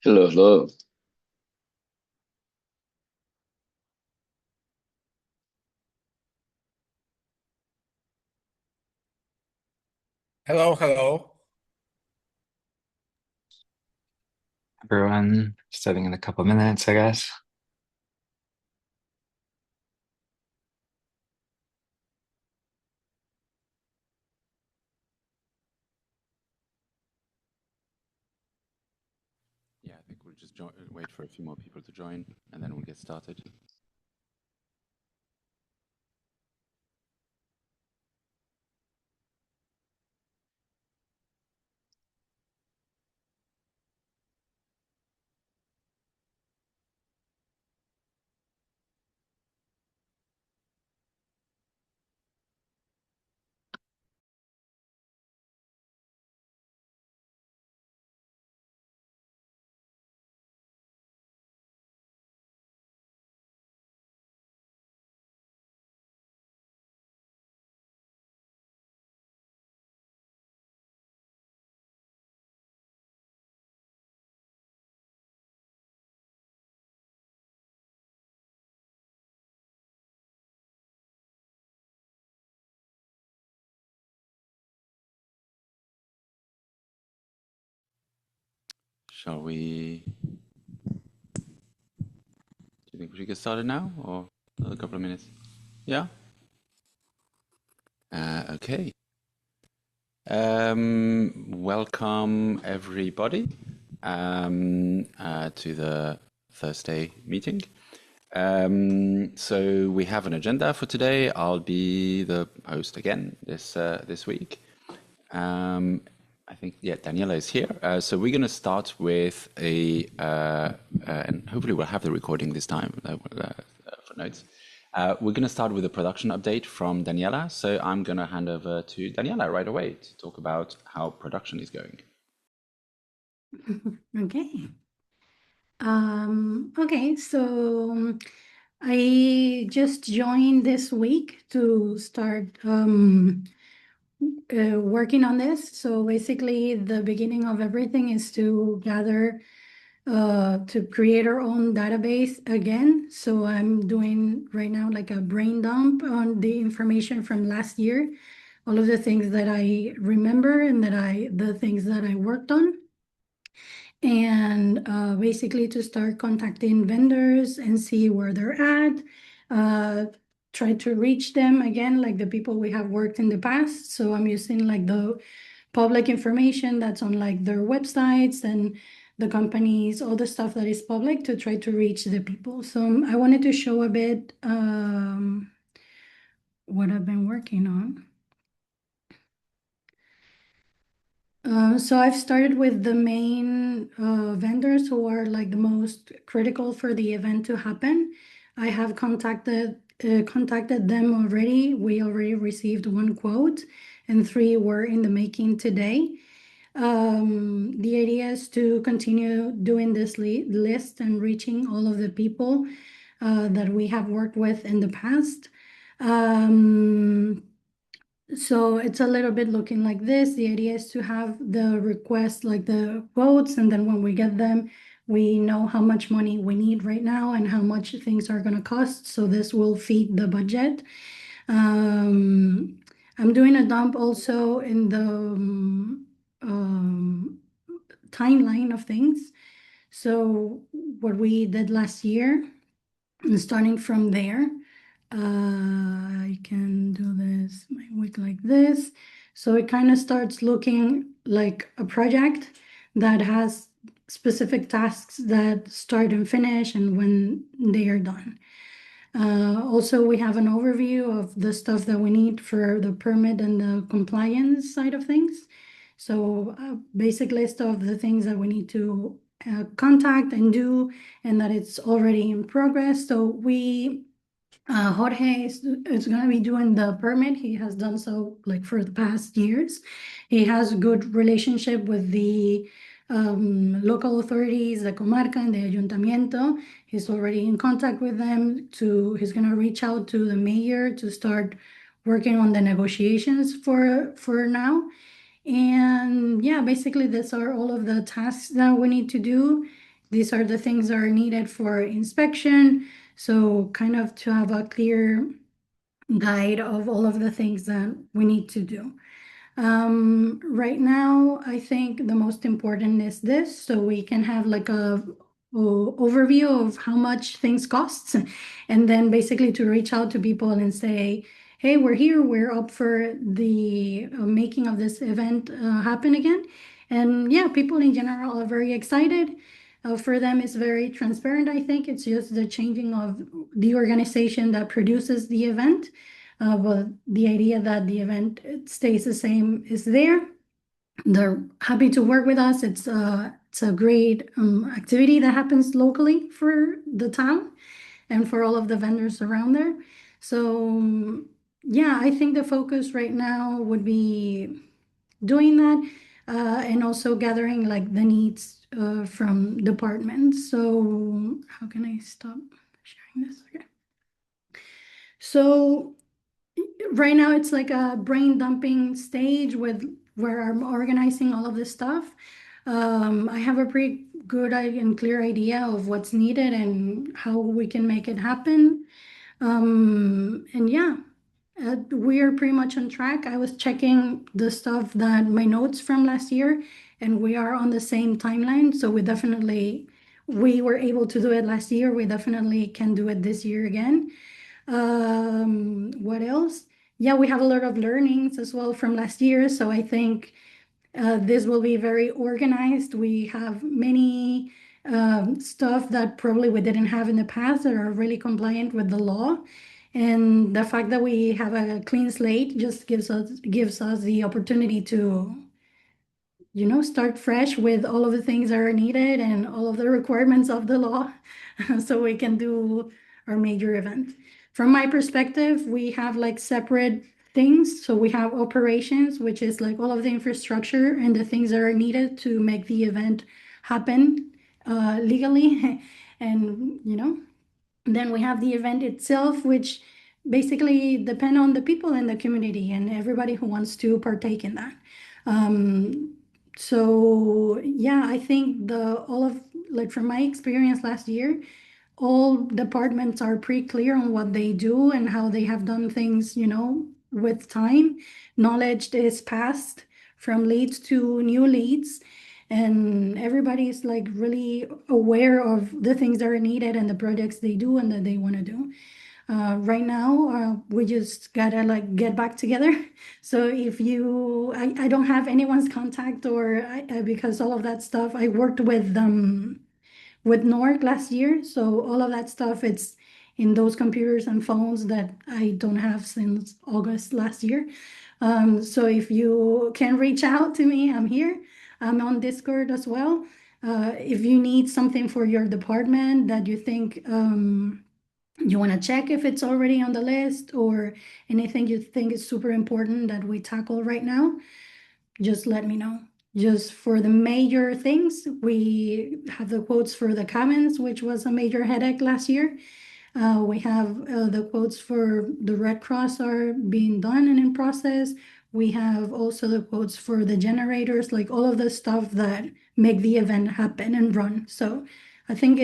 Hello, hello. Hello, hello. Everyone, starting in a couple minutes, I guess. Yeah, I think we'll just wait for a few more people to join and then we'll get started. Shall we? Do you think we should get started now or another couple of minutes? Yeah? Okay. Welcome everybody to the Thursday meeting. So we have an agenda for today. I'll be the host again this week. Um, I think, yeah, Daniela is here. So we're going to start with and hopefully we'll have the recording this time for notes. We're going to start with a production update from Daniela. So I'm going to hand over to Daniela right away to talk about how production is going. Okay. Okay, so I just joined this week to start working on this. So basically, the beginning of everything is to gather, to create our own database again. So I'm doing right now like a brain dump on the information from last year, all of the things that I remember and the things that I worked on. And basically to start contacting vendors and see where they're at, try to reach them again, like the people we have worked in the past. So I'm using like the public information that's on like their websites and the companies, all the stuff that is public to try to reach the people. So I wanted to show a bit what I've been working on. So I've started with the main vendors who are like the most critical for the event to happen. I have contacted them already. We already received one quote, and three were in the making today. The idea is to continue doing this list and reaching all of the people that we have worked with in the past. Um, so it's a little bit looking like this. The idea is to have the request, like the quotes, and then when we get them, we know how much money we need right now and how much things are going to cost. So this will feed the budget. Um, I'm doing a dump also in the timeline of things. So what we did last year, and starting from there, I can do this my week like this. So it kind of starts looking like a project that has specific tasks that start and finish and when they are done. Also, we have an overview of the stuff that we need for the permit and the compliance side of things. So a basic list of the things that we need to contact and do, and that it's already in progress. So Jorge is going to be doing the permit. He has done so like for the past years. He has a good relationship with the local authorities, the comarca and the ayuntamiento. He's already in contact with them. He's going to reach out to the mayor to start working on the negotiations for now. And yeah, basically, these are all of the tasks that we need to do. these are the things that are needed for inspection. So kind of to have a clear guide of all of the things that we need to do. Right now, I think the most important is this, so we can have like a overview of how much things cost, and then basically to reach out to people and say, hey, we're here, we're up for the making of this event happen again. And yeah, people in general are very excited. For them, it's very transparent, I think. It's just the changing of the organization that produces the event. But the idea that the event stays the same is there. They're happy to work with us. It's a great activity that happens locally for the town and for all of the vendors around there. So yeah, I think the focus right now would be doing that and also gathering like the needs from departments. So how can I stop sharing this? Okay. So right now it's like a brain dumping stage with where I'm organizing all of this stuff. I have a pretty good and clear idea of what's needed and how we can make it happen. And yeah, we are pretty much on track. I was checking the stuff that my notes from last year, and we are on the same timeline. So we were able to do it last year. We definitely can do it this year again. What else? Yeah, we have a lot of learnings as well from last year. So I think this will be very organized. We have many stuff that probably we didn't have in the past that are really compliant with the law. And the fact that we have a clean slate just gives us the opportunity to, start fresh with all of the things that are needed and all of the requirements of the law so we can do our major event. From my perspective, we have like separate things. So we have operations, which is like all of the infrastructure and the things that are needed to make the event happen legally. And, then we have the event itself, which basically depend on the people in the community and everybody who wants to partake in that. So yeah, I think from my experience last year, all departments are pretty clear on what they do and how they have done things, with time. Knowledge is passed from leads to new leads, and everybody is like really aware of the things that are needed and the projects they do and that they want to do. Right now, we just gotta like get back together. So I don't have anyone's contact because all of that stuff, I worked with Nork last year. So all of that stuff, it's in those computers and phones that I don't have since August last year. So if you can reach out to me, I'm here. I'm on Discord as well. If you need something for your department that you think you want to check if it's already on the list or anything you think is super important that we tackle right now, just let me know. Just for the major things, we have the quotes for the cabins, which was a major headache last year. We have the quotes for the Red Cross are being done and in process. We have also the quotes for the generators, like all of the stuff that make the event happen and run. So I think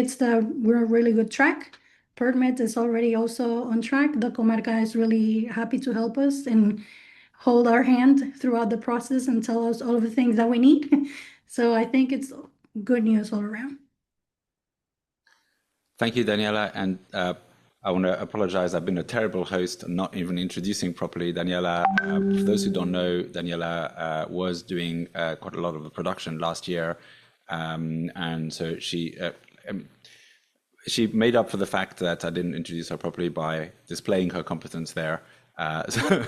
we're a really good track. Permit is already also on track. The Comarca is really happy to help us and hold our hand throughout the process and tell us all of the things that we need. So I think it's good news all around. Thank you, Daniela. And I want to apologize. I've been a terrible host, not even introducing properly Daniela. For those who don't know, Daniela was doing quite a lot of the production last year. And so she made up for the fact that I didn't introduce her properly by displaying her competence there.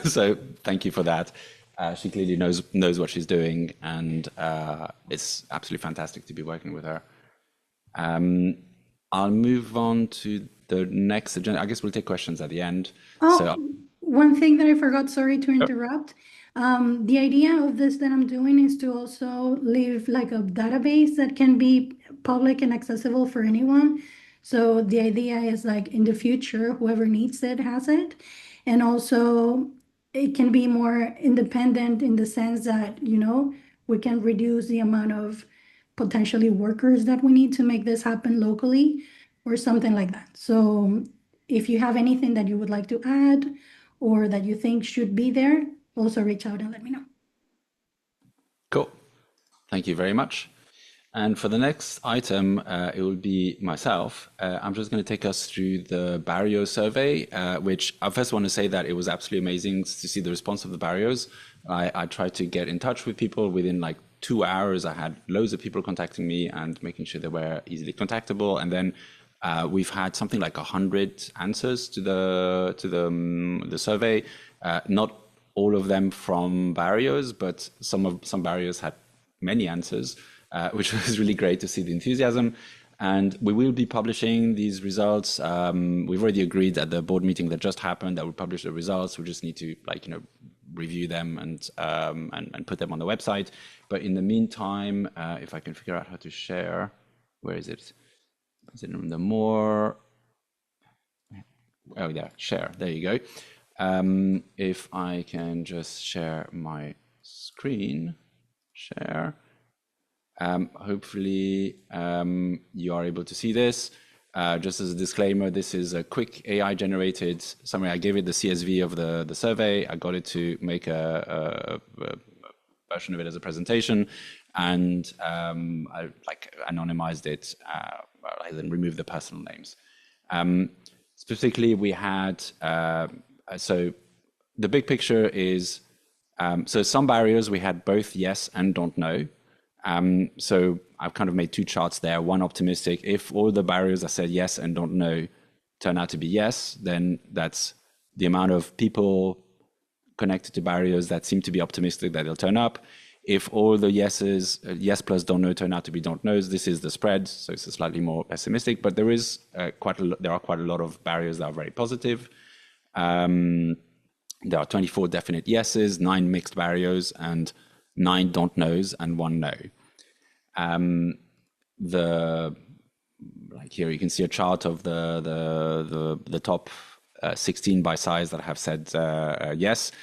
So thank you for that. She clearly knows what she's doing, and it's absolutely fantastic to be working with her. I'll move on to the next agenda. I guess we'll take questions at the end. One thing that I forgot, sorry to interrupt. The idea of this that I'm doing is to also leave like a database that can be public and accessible for anyone. So the idea is like in the future, whoever needs it has it. And also it can be more independent in the sense that, we can reduce the amount of potentially workers that we need to make this happen locally or something like that. So if you have anything that you would like to add or that you think should be there, also reach out and let me know. Cool. Thank you very much. And for the next item, it will be myself. I'm just going to take us through the barrio survey, which I first want to say that it was absolutely amazing to see the response of the barrios. I tried to get in touch with people within like 2 hours. I had loads of people contacting me and making sure they were easily contactable. And then we've had something like 100 answers to the survey. Not all of them from barrios, but some barrios had many answers. Which was really great to see the enthusiasm. And we will be publishing these results. We've already agreed at the board meeting that just happened that we'll publish the results. We just need to review them and put them on the website. But in the meantime, if I can figure out how to share, where is it? Is it in the more? Oh yeah, share, there you go. If I can just share my screen, share. Hopefully you are able to see this. Just as a disclaimer, this is a quick AI generated summary. I gave it the CSV of the survey. I got it to make a version of it as a presentation, and I anonymized it, I then removed the personal names. Specifically, we had, so the big picture is, so some barriers we had both yes and don't know. So I've kind of made two charts there, one optimistic. If all the barriers I said yes and don't know turn out to be yes, then that's the amount of people connected to barriers that seem to be optimistic that they'll turn up. If all the yeses, yes plus don't know, turn out to be don't knows, this is the spread, so it's a slightly more pessimistic, but there is there are quite a lot of barriers that are very positive. There are 24 definite yeses, 9 mixed barriers, and 9 don't knows, and 1 no. Like here you can see a chart of the top 16 by size that have said yes.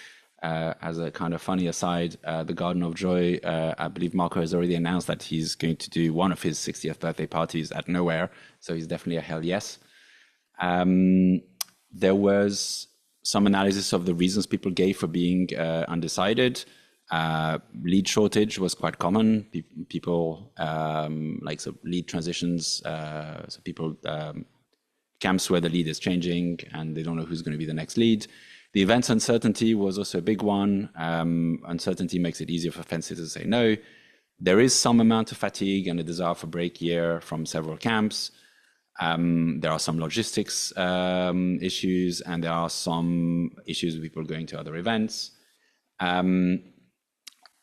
As a kind of funny aside, the Garden of Joy, I believe Marco has already announced that he's going to do one of his 60th birthday parties at nowhere, so he's definitely a hell yes. There was some analysis of the reasons people gave for being undecided. Lead shortage was quite common. People lead transitions, so people camps where the lead is changing and they don't know who's going to be the next lead. The events uncertainty was also a big one. Uncertainty makes it easier for fences to say no. There is some amount of fatigue and a desire for break year from several camps. There are some logistics issues, and there are some issues with people going to other events.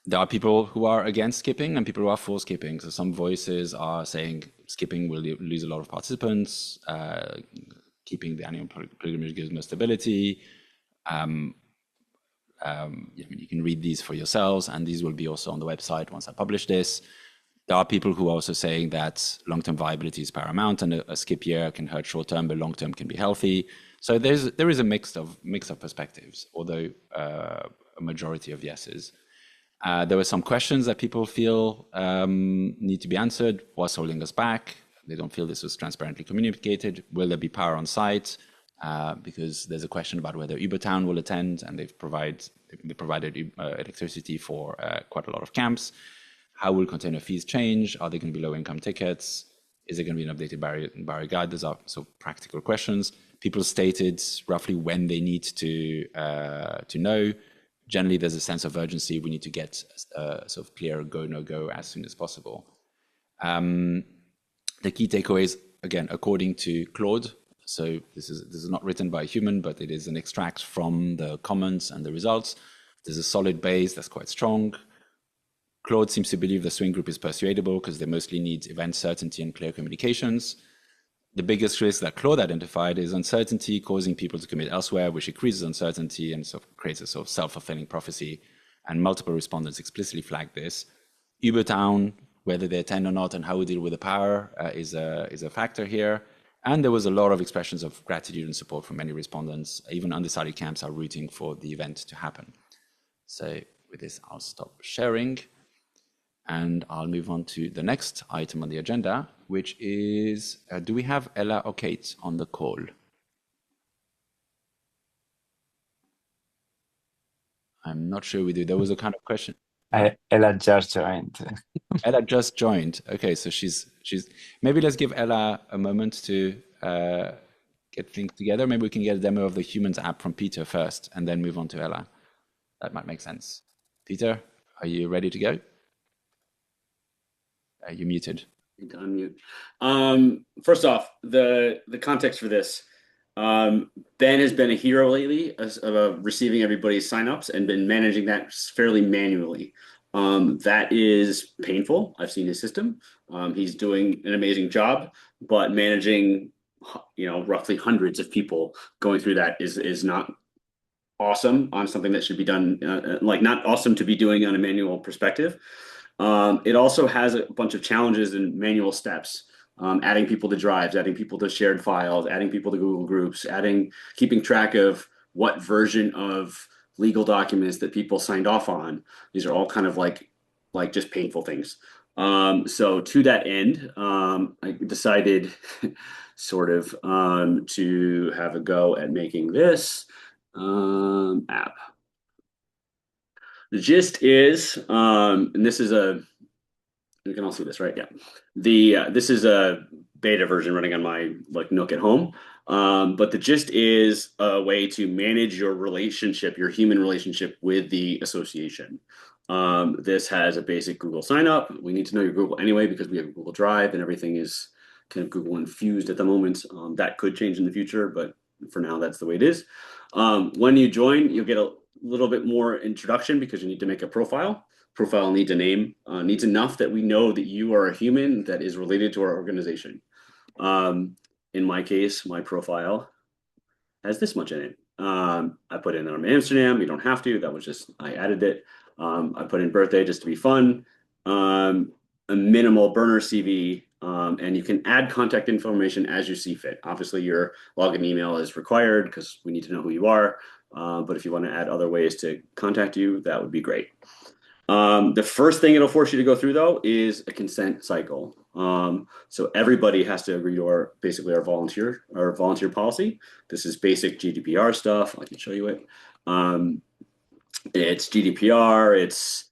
There are people who are against skipping and people who are for skipping. So some voices are saying skipping will lose a lot of participants, keeping the annual pilgrimage gives more stability. You can read these for yourselves, and these will be also on the website once I publish this. There are people who are also saying that long-term viability is paramount, and a skip year can hurt short-term, but long-term can be healthy. So there is a mix of perspectives, although a majority of yeses. There were some questions that people feel need to be answered. What's holding us back? They don't feel this was transparently communicated. Will there be power on site? Because there's a question about whether Ubertown will attend, and they provided electricity for quite a lot of camps. How will container fees change? Are they going to be low-income tickets? Is there going to be an updated barrier guide? Those are sort of practical questions. People stated roughly when they need to know. Generally, there's a sense of urgency. We need to get a sort of clear go, no go as soon as possible. The key takeaways, again, according to Claude, so this is not written by a human, but it is an extract from the comments and the results. There's a solid base that's quite strong. Claude seems to believe the swing group is persuadable because they mostly need event certainty and clear communications. The biggest risk that Claude identified is uncertainty causing people to commit elsewhere, which increases uncertainty and sort of creates a sort of self-fulfilling prophecy. And multiple respondents explicitly flagged this. Ubertown, whether they attend or not, and how we deal with the power is a factor here. And there was a lot of expressions of gratitude and support from many respondents. Even undecided camps are rooting for the event to happen. So with this, I'll stop sharing. and I'll move on to the next item on the agenda, which is, do we have Ella or Kate on the call? I'm not sure we do. There was a kind of question. Ella just joined. Ella just joined. Okay, so she's maybe let's give Ella a moment to get things together. Maybe we can get a demo of the Humans app from Peter first and then move on to Ella. That might make sense. Peter, are you ready to go? You're muted. Need to unmute. First off, the context for this. Ben has been a hero lately of receiving everybody's signups and been managing that fairly manually. That is painful. I've seen his system. He's doing an amazing job, but managing, roughly hundreds of people going through that is not awesome on something that should be done, not awesome to be doing on a manual perspective. It also has a bunch of challenges and manual steps. Adding people to drives, adding people to shared files, adding people to Google Groups, keeping track of what version of legal documents that people signed off on. These are all kind of like just painful things. So to that end, I decided sort of to have a go at making this app. The gist is, and this is you can all see this, right? Yeah. This is a beta version running on my Nook at home. But the gist is a way to manage your relationship, your human relationship with the association. This has a basic Google sign up. We need to know your Google anyway because we have Google Drive and everything is kind of Google infused at the moment. That could change in the future, but for now, that's the way it is. When you join, you'll get a little bit more introduction because you need to make a profile. Profile needs a name, needs enough that we know that you are a human that is related to our organization. In my case, my profile has this much in it. I put in Amsterdam. You don't have to. That was just, I added it. I put in birthday just to be fun. A minimal burner CV. And you can add contact information as you see fit. Obviously, your login email is required because we need to know who you are. But if you want to add other ways to contact you, that would be great. The first thing it'll force you to go through, though, is a consent cycle. So everybody has to agree to our volunteer policy. This is basic GDPR stuff. I can show you it. It's GDPR. It's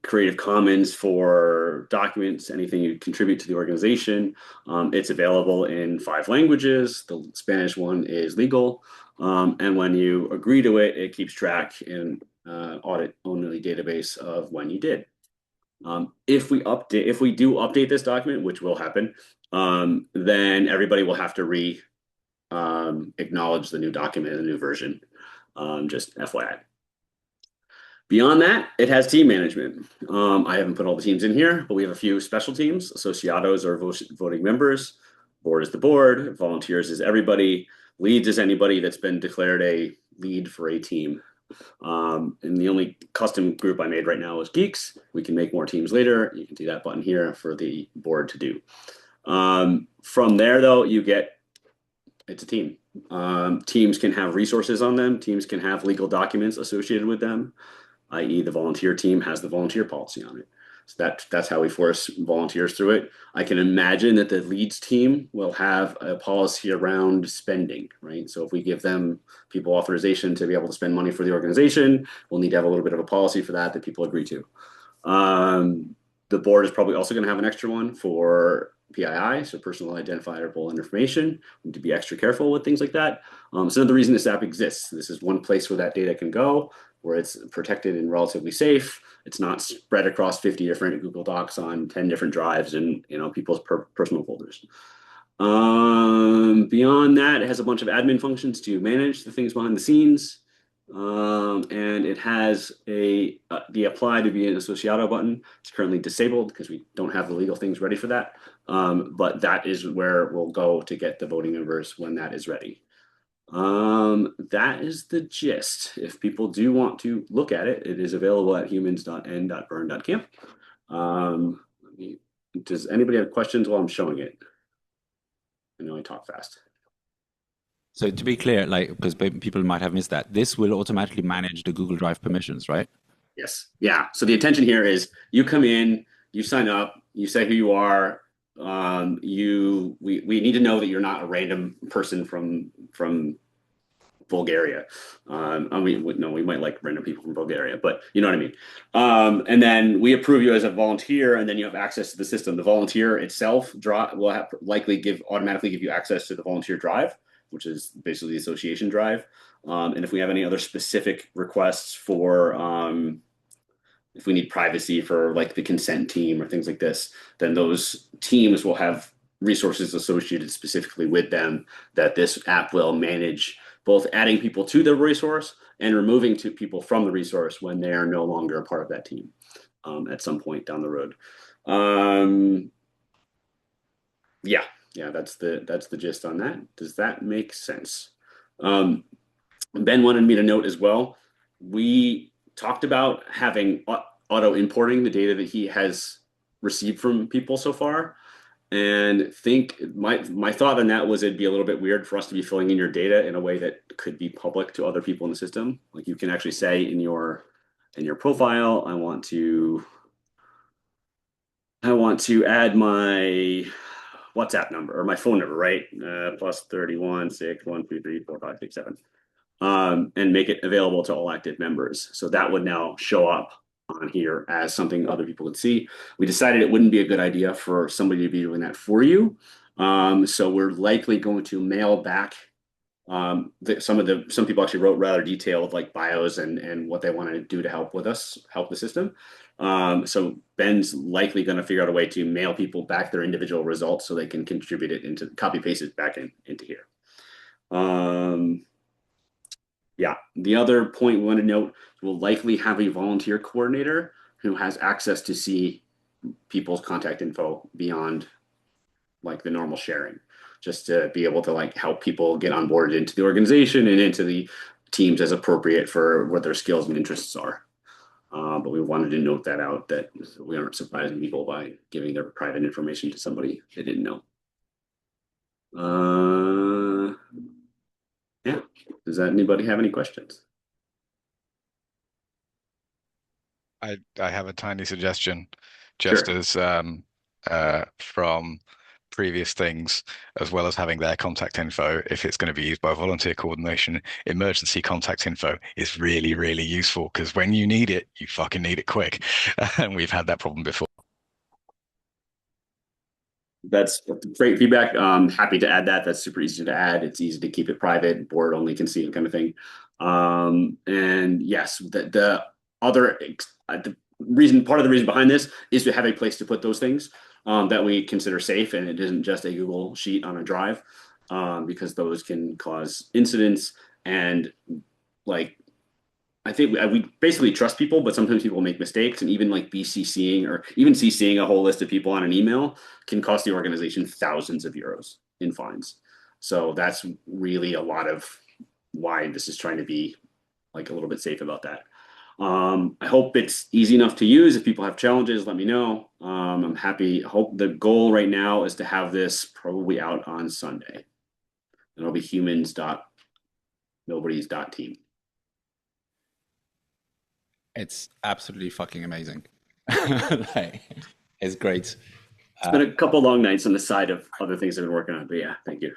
Creative Commons for documents, anything you contribute to the organization. It's available in 5 languages. The Spanish one is legal. And when you agree to it, it keeps track in audit-only database of when you did. If we do update this document, which will happen, then everybody will have to acknowledge the new document, the new version. Just FYI. Beyond that, it has team management. I haven't put all the teams in here, but we have a few special teams. Associados are voting members. Board is the board. Volunteers is everybody. Leads is anybody that's been declared a lead for a team. And the only custom group I made right now is geeks. We can make more teams later. You can see that button here for the board to do. From there, though, it's a team. Teams can have resources on them. Teams can have legal documents associated with them, i.e. the volunteer team has the volunteer policy on it. So that's how we force volunteers through it. I can imagine that the leads team will have a policy around spending, right? So if we give them people authorization to be able to spend money for the organization, we'll need to have a little bit of a policy for that people agree to. The board is probably also going to have an extra one for PII, so personal identifiable information. We need to be extra careful with things like that. So the reason this app exists, this is one place where that data can go, where it's protected and relatively safe. It's not spread across 50 different Google Docs on 10 different drives and people's personal folders. Beyond that, it has a bunch of admin functions to manage the things behind the scenes. And it has the apply to be an associado button. It's currently disabled because we don't have the legal things ready for that. But that is where we'll go to get the voting members when that is ready. That is the gist. If people do want to look at it, it is available at humans.n.burn.camp. Does anybody have questions while I'm showing it? I know I talk fast. So to be clear, because people might have missed that, this will automatically manage the Google Drive permissions, right? Yes. Yeah. So the intention here is you come in, you sign up, you say who you are. We need to know that you're not a random person from Bulgaria. I mean, no, we might like random people from Bulgaria, but you know what I mean. And then we approve you as a volunteer, and then you have access to the system. The volunteer itself will likely automatically give you access to the volunteer drive, which is basically the association drive. And if we have any other specific requests for if we need privacy for like the consent team or things like this, then those teams will have resources associated specifically with them that this app will manage, both adding people to the resource and removing people from the resource when they are no longer a part of that team at some point down the road. Yeah, that's the gist on that. Does that make sense? Ben wanted me to note as well, we talked about having auto importing the data that he has received from people so far. And think my thought on that was it'd be a little bit weird for us to be filling in your data in a way that could be public to other people in the system. Like you can actually say in your profile, I want to add my WhatsApp number or my phone number, right? Plus 31 6 1 2 3 4 5 6 7. And make it available to all active members. So that would now show up on here as something other people could see. We decided it wouldn't be a good idea for somebody to be doing that for you. So we're likely going to mail back some people actually wrote rather detailed like bios and what they want to do to help the system. So Ben's likely going to figure out a way to mail people back their individual results so they can contribute it copy paste it back into here. Yeah, the other point we want to note, we'll likely have a volunteer coordinator who has access to see people's contact info beyond like the normal sharing, just to be able to like help people get onboarded into the organization and into the teams as appropriate for what their skills and interests are. But we wanted to note that out, that we aren't surprising people by giving their private information to somebody they didn't know. Yeah. Does anybody have any questions? I have a tiny suggestion, just Sure. as from previous things, as well as having their contact info, if it's going to be used by volunteer coordination, emergency contact info is really, really useful because when you need it, you fucking need it quick. And we've had that problem before. That's great feedback. Happy to add that. That's super easy to add. It's easy to keep it private. Board only can see it, kind of thing. And yes, the other part of the reason behind this is to have a place to put those things that we consider safe, and it isn't just a Google sheet on a drive, because those can cause incidents. And like I think we basically trust people, but sometimes people make mistakes, and even like BCCing or even CCing a whole list of people on an email can cost the organization thousands of euros in fines. So that's really a lot of why this is trying to be like a little bit safe about that. I hope it's easy enough to use. If people have challenges, let me know. I'm happy. Hope the goal right now is to have this probably out on Sunday. It'll be humans.nobodies.team. It's absolutely fucking amazing. Like, it's great. It's been a couple long nights on the side of other things I've been working on, but yeah, thank you.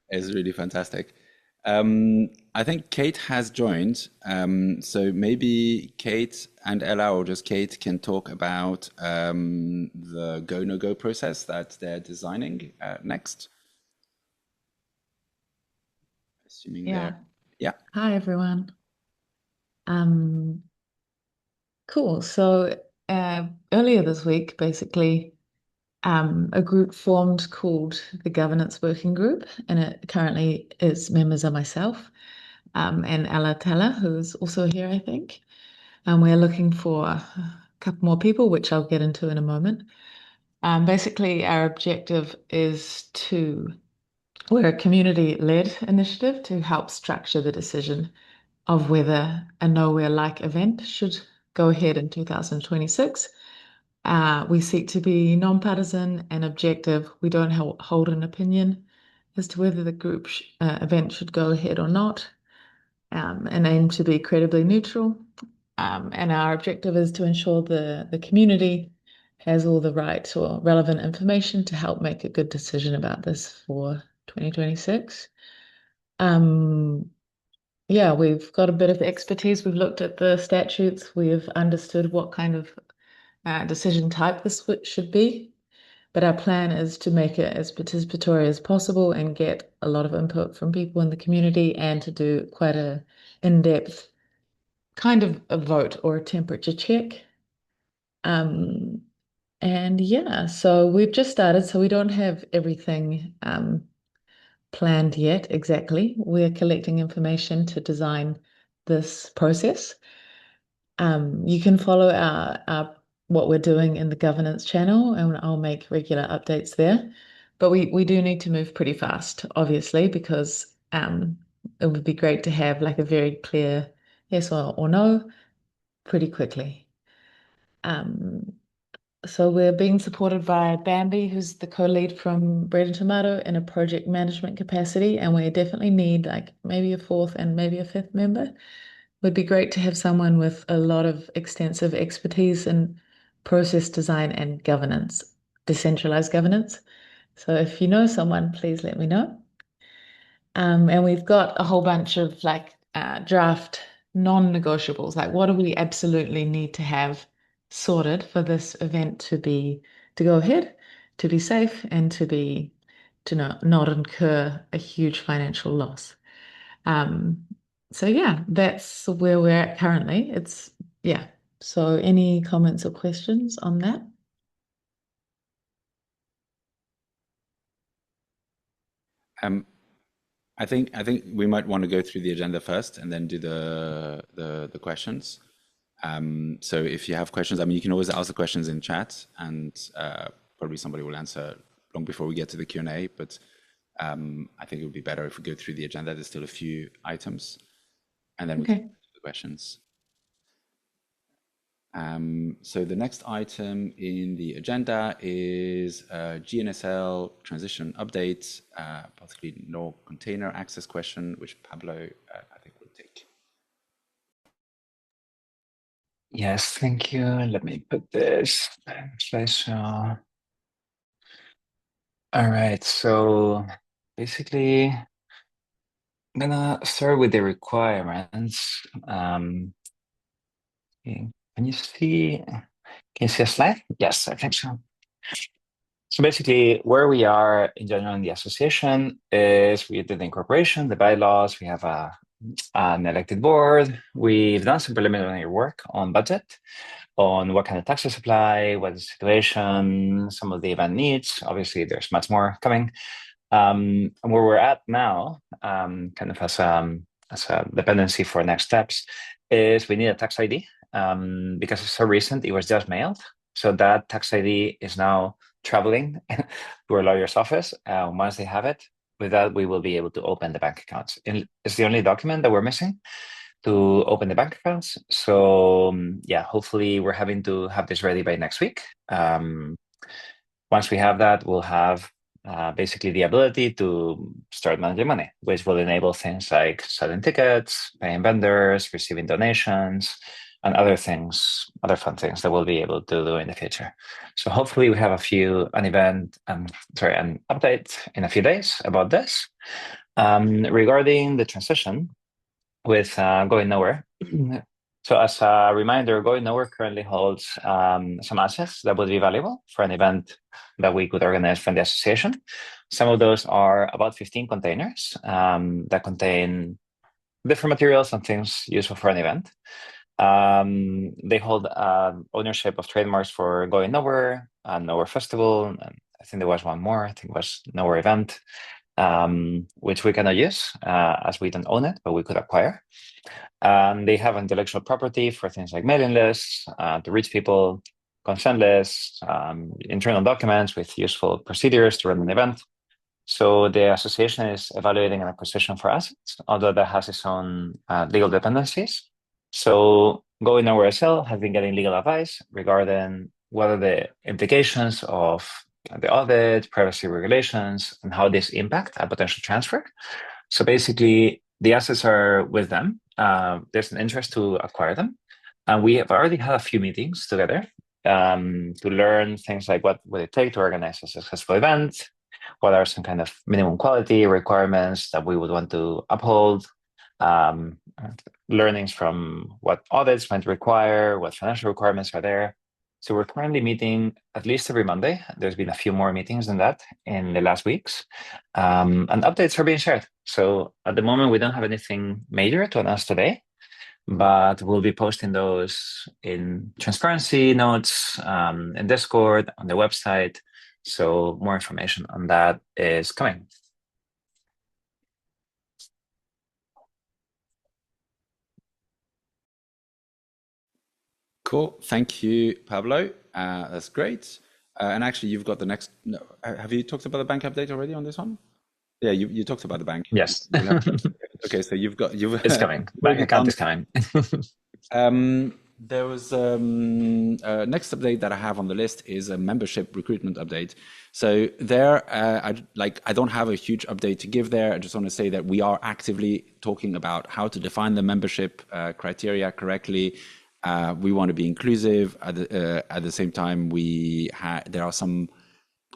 It's really fantastic. I think Kate has joined. So maybe Kate and Ella, or just Kate, can talk about the go, no go process that they're designing next. Assuming they're, yeah. Hi, everyone. Cool. So earlier this week, basically, a group formed called the Governance Working Group, and it currently is members are myself and Ella Teller, who is also here, I think. And we're looking for a couple more people, which I'll get into in a moment. Basically, our objective is we're a community-led initiative to help structure the decision of whether a Nowhere Like event should go ahead in 2026. We seek to be non-partisan and objective. We don't hold an opinion as to whether the group event should go ahead or not, and aim to be credibly neutral. And our objective is to ensure the community has all the right or relevant information to help make a good decision about this for 2026. Yeah, we've got a bit of expertise. We've looked at the statutes. We've understood what kind of decision type this should be. But our plan is to make it as participatory as possible and get a lot of input from people in the community and to do quite a in-depth kind of a vote or a temperature check. And yeah, so we've just started, so we don't have everything planned yet exactly. We're collecting information to design this process. You can follow our what we're doing in the governance channel, and I'll make regular updates there. But we do need to move pretty fast, obviously, because it would be great to have like a very clear yes or no pretty quickly. So we're being supported by Bambi, who's the co-lead from Bread and Tomato in a project management capacity, and we definitely need like maybe a fourth and maybe a fifth member. Would be great to have someone with a lot of extensive expertise in process design and governance, decentralized governance. So if you know someone, please let me know. And we've got a whole bunch of like draft non-negotiables, like what do we absolutely need to have sorted for this event to go ahead, to be safe, and to not incur a huge financial loss. So yeah, that's where we're at currently. Yeah. So any comments or questions on that? I think we might want to go through the agenda first and then do the questions. So if you have questions, I mean, you can always ask the questions in chat, and probably somebody will answer long before we get to the Q&A. But I think it would be better if we go through the agenda. There's still a few items, and then we can do the questions. So the next item in the agenda is GNSL transition update, particularly no container access question, which Pablo, I think, will take. Yes, thank you. Let me put this slideshow. All right, so basically, I'm gonna start with the requirements. Can you see a slide? Yes, I think so. So basically, where we are in general in the association is we did the incorporation, the bylaws, we have an elected board. We've done some preliminary work on budget, on what kind of taxes apply, what is the situation, some of the event needs. Obviously, there's much more coming. And where we're at now, kind of as a dependency for next steps, is we need a tax ID. Because it's so recent, it was just mailed. So that tax ID is now traveling to our lawyer's office. Once they have it, with that, we will be able to open the bank accounts. It's the only document that we're missing to open the bank accounts. So yeah, hopefully we're having to have this ready by next week. Once we have that, we'll have basically the ability to start managing money, which will enable things like selling tickets, paying vendors, receiving donations, and other things, other fun things that we'll be able to do in the future. So hopefully we have an update in a few days about this. Regarding the transition with Going Nowhere. So as a reminder, Going Nowhere currently holds some assets that would be valuable for an event that we could organize from the association. Some of those are about 15 containers that contain different materials and things useful for an event. They hold ownership of trademarks for Going Nowhere, Nowhere Festival, and I think there was one more, I think it was Nowhere Event, which we cannot use as we don't own it, but we could acquire. They have intellectual property for things like mailing lists, to reach people, consent lists, internal documents with useful procedures to run an event. So the association is evaluating an acquisition for assets, although that has its own legal dependencies. So Going Nowhere SL has been getting legal advice regarding what are the implications of the audit, privacy regulations, and how this impact a potential transfer. So basically, the assets are with them. There's an interest to acquire them. And we have already had a few meetings together to learn things like what would it take to organize a successful event, what are some kind of minimum quality requirements that we would want to uphold, um, learnings from what audits might require, what financial requirements are there. So we're currently meeting at least every Monday. There's been a few more meetings than that in the last weeks, and updates are being shared. So at the moment, we don't have anything major to announce today, but we'll be posting those in transparency notes, in Discord, on the website. So more information on that is coming. Cool. Thank you, Pablo. That's great. And actually, you've got the next. No, have you talked about the bank update already on this one? Yeah, you talked about the bank. Yes. Okay, so you've It's coming. Bank account is coming. There was next update that I have on the list is a membership recruitment update. So there, I don't have a huge update to give there. I just want to say that we are actively talking about how to define the membership criteria correctly. We want to be inclusive. At the same time, there are some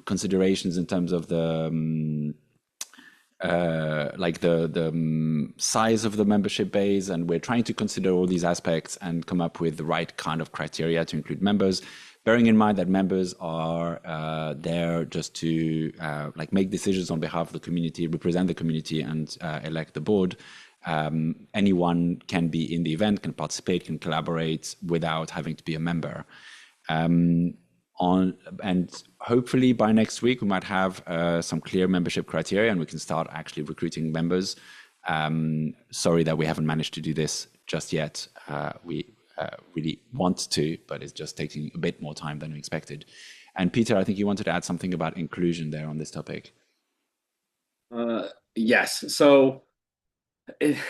considerations in terms of the size of the membership base, and we're trying to consider all these aspects and come up with the right kind of criteria to include members, bearing in mind that members are there just to make decisions on behalf of the community, represent the community, and elect the board. Anyone can be in the event, can participate, can collaborate without having to be a member. And hopefully by next week we might have some clear membership criteria and we can start actually recruiting members. Sorry that we haven't managed to do this just yet. We really want to, but it's just taking a bit more time than we expected. And Peter, I think you wanted to add something about inclusion there on this topic. Yes. So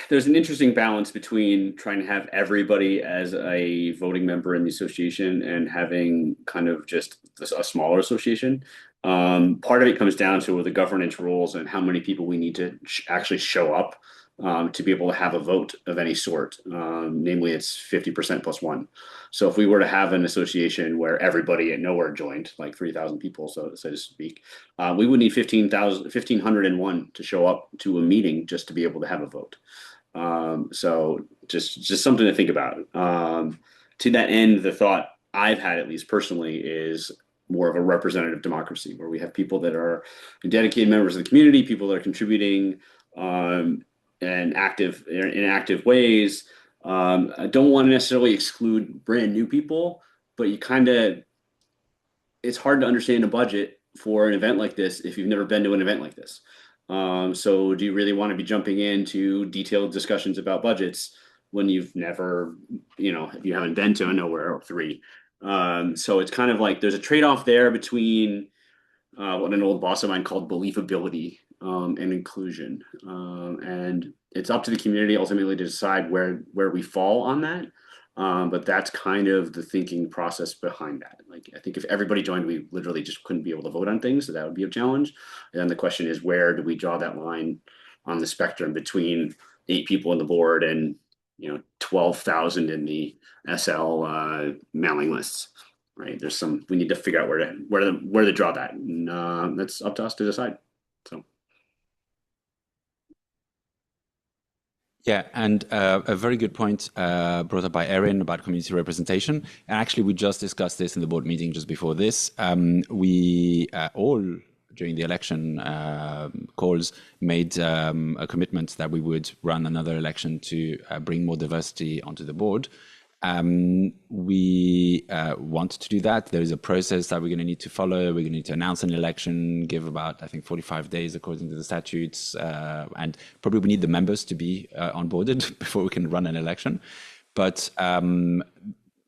there's an interesting balance between trying to have everybody as a voting member in the association and having kind of just a smaller association. Part of it comes down to the governance rules and how many people we need to actually show up to be able to have a vote of any sort. Namely, it's 50% plus one. So if we were to have an association where everybody at nowhere joined, like 3,000 people, so to speak, we would need 1,501 to show up to a meeting just to be able to have a vote. So just something to think about. To that end, the thought I've had, at least personally, is more of a representative democracy where we have people that are dedicated members of the community, people that are contributing in active ways. I don't want to necessarily exclude brand new people, but it's hard to understand a budget for an event like this if you've never been to an event like this. So do you really want to be jumping into detailed discussions about budgets when you've never, if you haven't been to a Nowhere or 3? So it's kind of like there's a trade-off there between what an old boss of mine called believability and inclusion. And it's up to the community ultimately to decide where we fall on that. But that's kind of the thinking process behind that. Like, I think if everybody joined, we literally just couldn't be able to vote on things. So that would be a challenge. And then the question is, where do we draw that line on the spectrum between 8 people on the board and 12,000 in the SL mailing lists? Right. We need to figure out where to draw that. And that's up to us to decide. So. Yeah, and a very good point brought up by Erin about community representation. And actually, we just discussed this in the board meeting just before this. We all, during the election calls, made a commitment that we would run another election to bring more diversity onto the board. We want to do that. There is a process that we're going to need to follow. We're going to need to announce an election, give about, I think, 45 days according to the statutes. And probably we need the members to be onboarded before we can run an election. But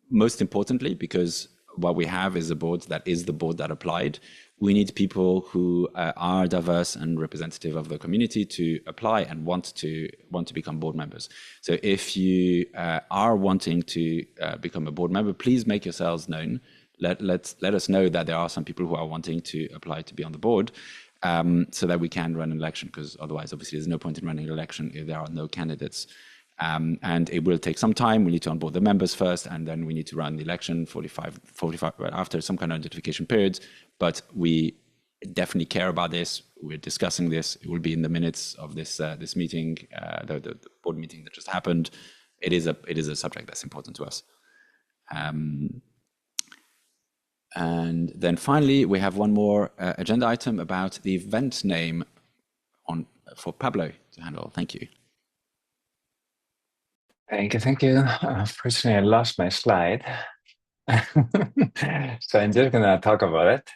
most importantly, because what we have is a board that is the board that applied, we need people who are diverse and representative of the community to apply and want to become board members. So if you are wanting to become a board member, please make yourselves known. Let us know that there are some people who are wanting to apply to be on the board, so that we can run an election, because otherwise, obviously, there's no point in running an election if there are no candidates. And it will take some time. We need to onboard the members first, and then we need to run the election 45 after some kind of notification period. But we definitely care about this. We're discussing this. It will be in the minutes of this this meeting, the board meeting that just happened. It is a subject that's important to us. And then finally, we have one more agenda item about the event name for Pablo to handle. Thank you. Thank you. Unfortunately, I lost my slide. So I'm just going to talk about it.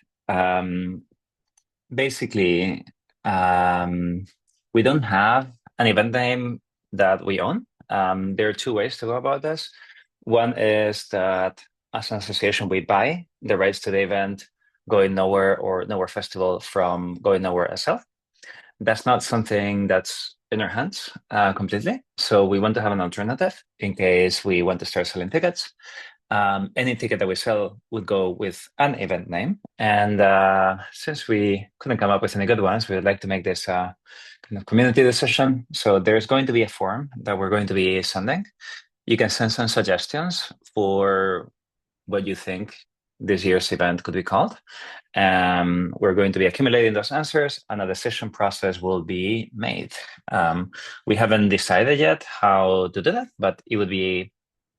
Basically, we don't have an event name that we own. There are two ways to go about this. One is that as an association, we buy the rights to the event Going Nowhere or Nowhere Festival from Going Nowhere itself. That's not something that's in our hands completely. So we want to have an alternative in case we want to start selling tickets. Any ticket that we sell would go with an event name. And since we couldn't come up with any good ones, we would like to make this kind of community decision. So there's going to be a form that we're going to be sending. You can send some suggestions for what you think this year's event could be called. We're going to be accumulating those answers, and a decision process will be made. We haven't decided yet how to do that, but it would be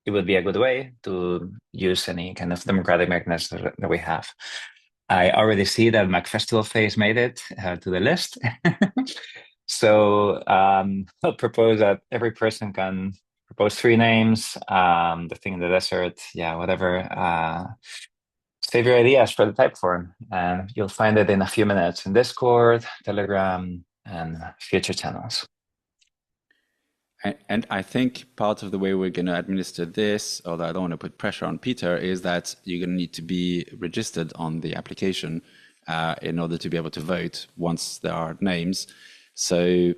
a good way to use any kind of democratic mechanism that we have. I already see that MacFestival Face made it to the list. So I'll propose that every person can propose 3 names. The Thing in the Desert, whatever. Save your ideas for the type form, and you'll find it in a few minutes in Discord, Telegram, and future channels. And I think part of the way we're going to administer this, although I don't want to put pressure on Peter, is that you're going to need to be registered on the application in order to be able to vote once there are names. So,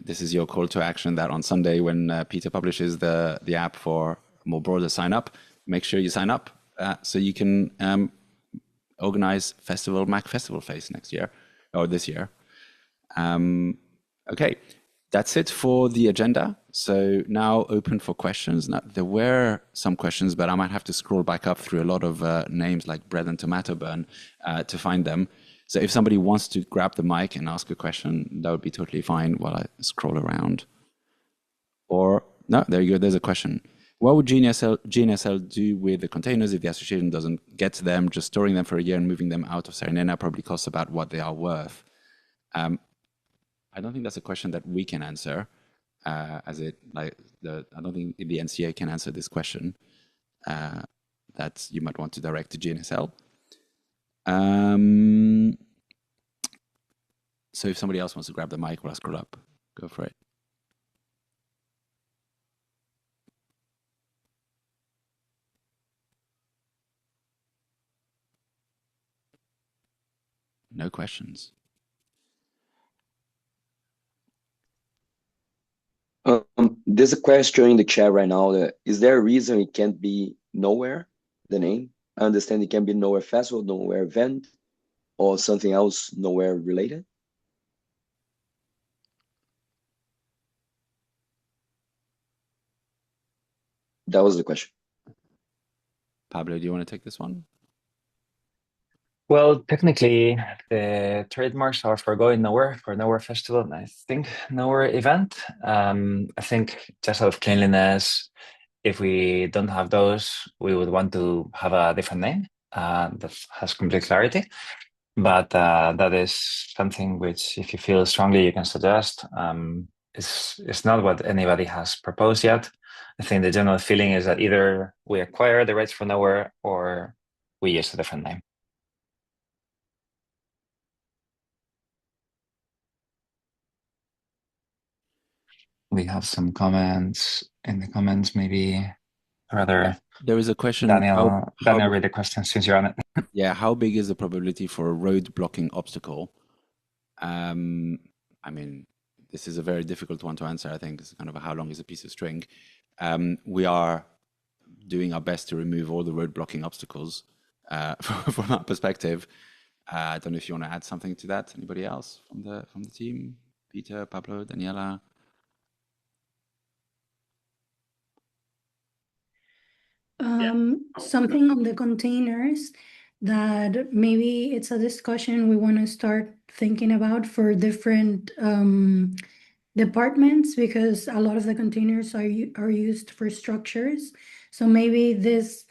this is your call to action, that on Sunday when Peter publishes the app for more broader sign up, make sure you sign up so you can organize MacFestival Face next year or this year. Okay. That's it for the agenda. So now open for questions. Now, there were some questions, but I might have to scroll back up through a lot of names like Bread and Tomato Burn to find them. So if somebody wants to grab the mic and ask a question, that would be totally fine while I scroll around. Or, no, there you go, there's a question. What would GNSL do with the containers if the association doesn't get to them? Just storing them for a year and moving them out of Serenena probably costs about what they are worth. I don't think that's a question that we can answer, I don't think the NCA can answer this question that you might want to direct to GNSL. So if somebody else wants to grab the mic while I scroll up, go for it. No questions. There's a question in the chat right now. Is there a reason it can't be Nowhere, the name? I understand it can be Nowhere Festival, Nowhere Event, or something else Nowhere related. That was the question. Pablo, do you want to take this one? Well, technically, the trademarks are for Going Nowhere, for Nowhere Festival, and I think Nowhere Event. I think just out of cleanliness, if we don't have those, we would want to have a different name that has complete clarity. But that is something which, if you feel strongly, you can suggest. It's not what anybody has proposed yet. I think the general feeling is that either we acquire the rights for Nowhere or we use a different name. We have some comments in the comments, maybe rather. There is a question. Daniel, read the question since you're on it. Yeah, how big is the probability for a road blocking obstacle? I mean, this is a very difficult one to answer. I think it's kind of how long is a piece of string. We are doing our best to remove all the road blocking obstacles from our perspective. I don't know if you want to add something to that. Anybody else from the team? Peter, Pablo, Daniela? Something on the containers that maybe it's a discussion we want to start thinking about for different departments, because a lot of the containers are used for structures. So maybe this,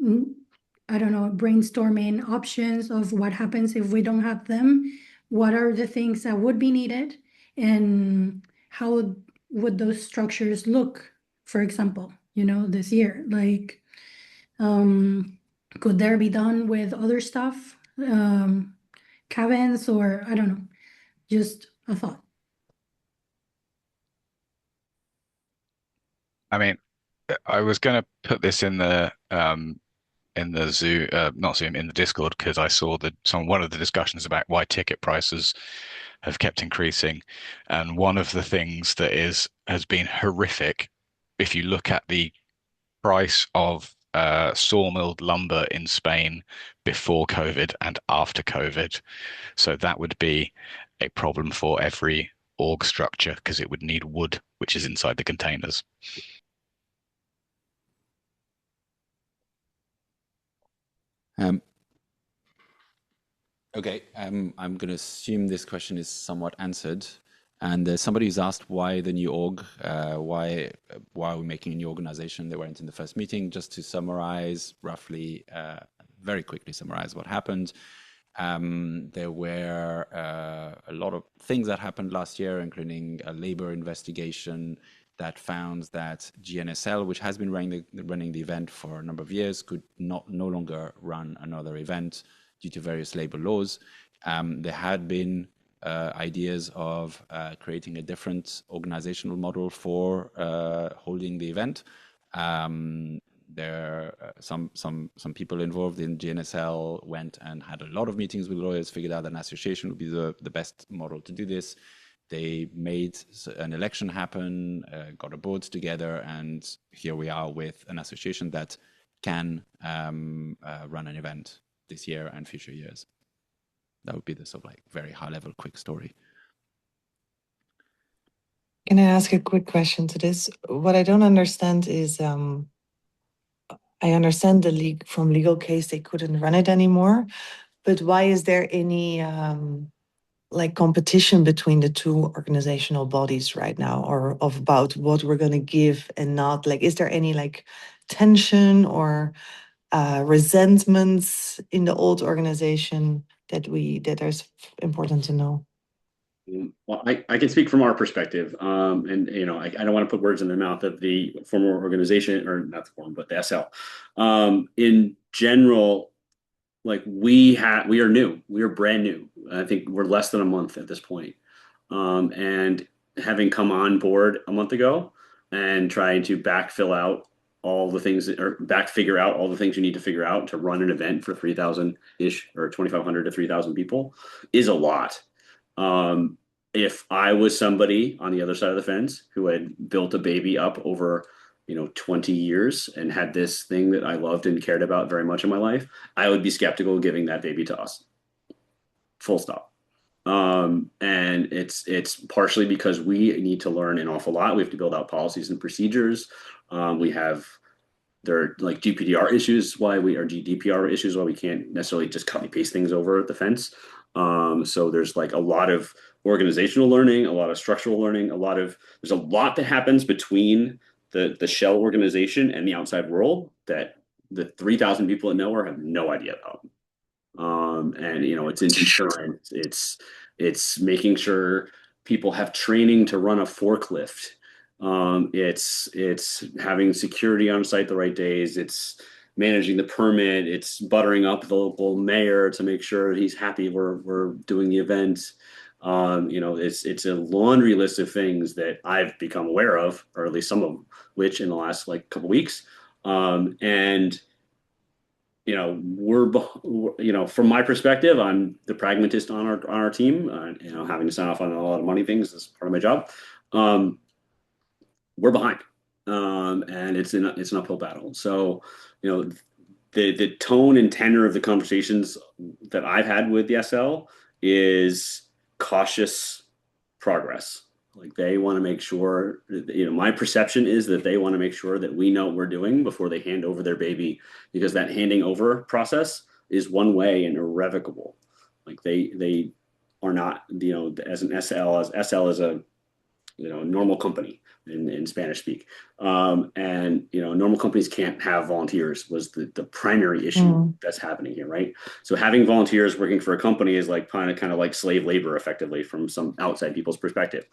I don't know, brainstorming options of what happens if we don't have them. What are the things that would be needed, and how would those structures look, for example, this year? Like, could there be done with other stuff? Cabins, or I don't know, just a thought. I mean, I was going to put this in the Zoom, not Zoom, in the Discord, because I saw that one of the discussions about why ticket prices have kept increasing, and one of the things that has been horrific, if you look at the price of sawmilled lumber in Spain before COVID and after COVID. So that would be a problem for every org structure, because it would need wood, which is inside the containers. Okay, I'm going to assume this question is somewhat answered. And there's somebody who's asked why the new org, why are we making a new organization? They weren't in the first meeting. Just to summarize roughly, very quickly summarize what happened. There were a lot of things that happened last year, including a labor investigation that found that GNSL, which has been running the event for a number of years, could no longer run another event due to various labor laws. There had been ideas of creating a different organizational model for holding the event. There some people involved in GNSL went and had a lot of meetings with lawyers, figured out an association would be the best model to do this. They made an election happen, got a board together, and here we are with an association that can run an event this year and future years. That would be the sort of like very high level, quick story. Can I ask a quick question to this? What I don't understand is, I understand from legal case they couldn't run it anymore, but why is there any like competition between the two organizational bodies right now, or about what we're going to give and not? Like, is there any like tension or resentments in the old organization that is important to know? Well, I can speak from our perspective, and I don't want to put words in the mouth of the former organization, or not the former, but the SL. In general, like we are new, we are brand new. I think we're less than a month at this point, and having come on board a month ago and trying to backfigure out all the things you need to figure out to run an event for 3,000 ish or 2,500 to 3,000 people is a lot. If I was somebody on the other side of the fence who had built a baby up over 20 years and had this thing that I loved and cared about very much in my life, I would be skeptical of giving that baby to us. Full stop. And it's partially because we need to learn an awful lot. We have to build out policies and procedures. There are like GDPR issues why we can't necessarily just copy paste things over the fence. So there's like a lot of organizational learning, a lot of structural learning, there's a lot that happens between the shell organization and the outside world that the 3,000 people at Nowhere have no idea about. And it's insurance, it's making sure people have training to run a forklift. It's having security on site the right days. It's managing the permit. It's buttering up the local mayor to make sure he's happy we're doing the event. It's a laundry list of things that I've become aware of, or at least some of which in the last like couple weeks. And from my perspective, I'm the pragmatist on our team. Having to sign off on a lot of money things is part of my job. We're behind, and it's an uphill battle. So, the tone and tenor of the conversations that I've had with the SL is cautious progress. Like they want to make sure, my perception is that they want to make sure that we know what we're doing before they hand over their baby, because that handing over process is one way and irrevocable. Like they are not, as an SL is a normal company in Spanish speak. And normal companies can't have volunteers was the primary issue that's happening here, right? So having volunteers working for a company is like kind of like slave labor, effectively, from some outside people's perspective.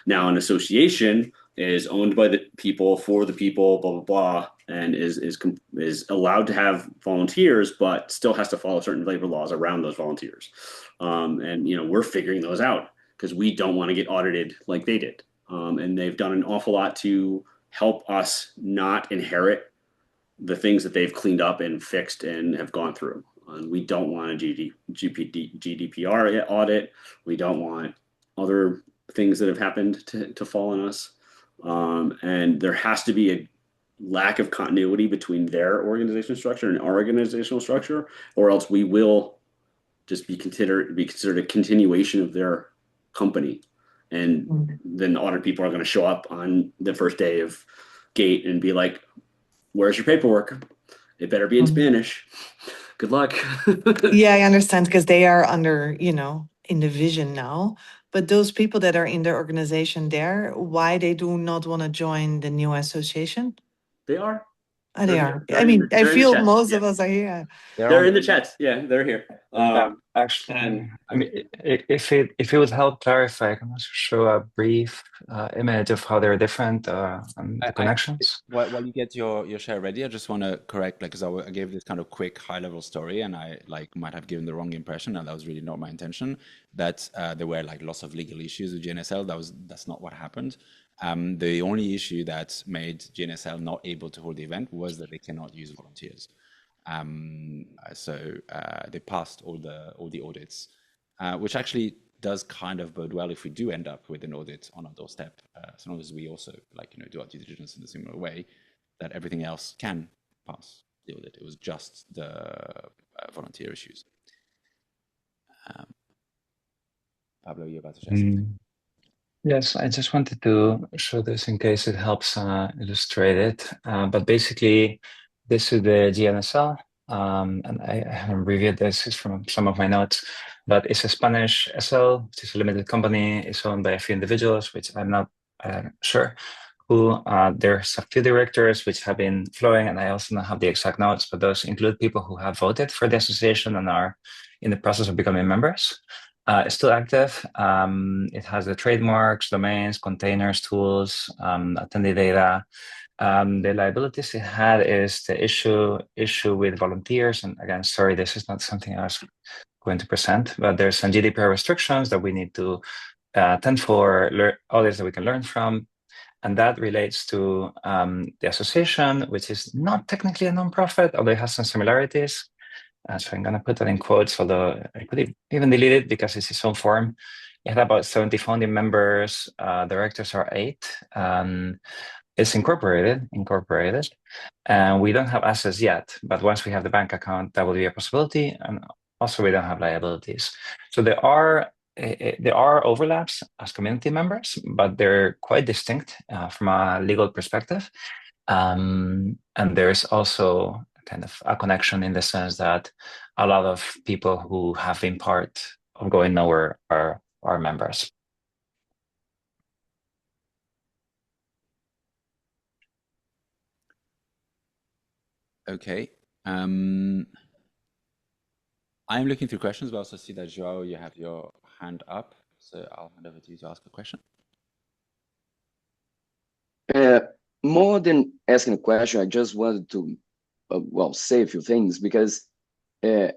Now, an association is owned by the people, for the people, blah blah blah, and is allowed to have volunteers, but still has to follow certain labor laws around those volunteers. And we're figuring those out because we don't want to get audited like they did. And they've done an awful lot to help us not inherit the things that they've cleaned up and fixed and have gone through. And we don't want a GDPR audit. We don't want other things that have happened to fall on us. And there has to be a lack of continuity between their organizational structure and our organizational structure, or else we will just be considered a continuation of their company. And then audit people are going to show up on the first day of gate and be like, where's your paperwork? It better be in Spanish. Good luck. Yeah, I understand, because they are under, in the vision now. But those people that are in the organization there, why they do not want to join the new association? They are. They are. I mean, I feel most of us are here. They're in the chat. Yeah, they're here. Actually, I mean, if it would help clarify, I can also show a brief image of how they're different and the connections. While you get your share ready, I just want to correct, like, because I gave this kind of quick high-level story, and I might have given the wrong impression, and that was really not my intention. That there were like lots of legal issues with GNSL. That's not what happened. The only issue that made GNSL not able to hold the event was that they cannot use volunteers. So they passed all the audits, which actually does kind of bode well if we do end up with an audit on our doorstep, as long as we also do our due diligence in a similar way, that everything else can pass the audit. It was just the volunteer issues. Pablo, you're about to share something. Yes, I just wanted to show this in case it helps illustrate it. But basically, this is the GNSL, and I haven't reviewed this. It's from some of my notes, but it's a Spanish SL, which is a limited company. It's owned by a few individuals, which I'm not sure who. There's a few directors which have been flowing, and I also don't have the exact notes, but those include people who have voted for the association and are in the process of becoming members. It's still active. It has the trademarks, domains, containers, tools, attendee data. The liabilities it had is the issue with volunteers. And again, sorry, this is not something I was going to present, but there's some GDPR restrictions that we need to attend for, audits that we can learn from. And that relates to the association, which is not technically a nonprofit, although it has some similarities. So I'm going to put that in quotes, although I could even delete it because it's its own form. It had about 70 founding members. Directors are 8. It's incorporated. And we don't have assets yet, but once we have the bank account, that will be a possibility. And also we don't have liabilities. So there are overlaps as community members, but they're quite distinct from a legal perspective. And there's also kind of a connection in the sense that a lot of people who have been part of Going Nowhere are members. Okay. I'm looking through questions, but I also see that, Joao, you have your hand up. So I'll hand over to you to ask a question. More than asking a question, I just wanted to, say a few things because, I'm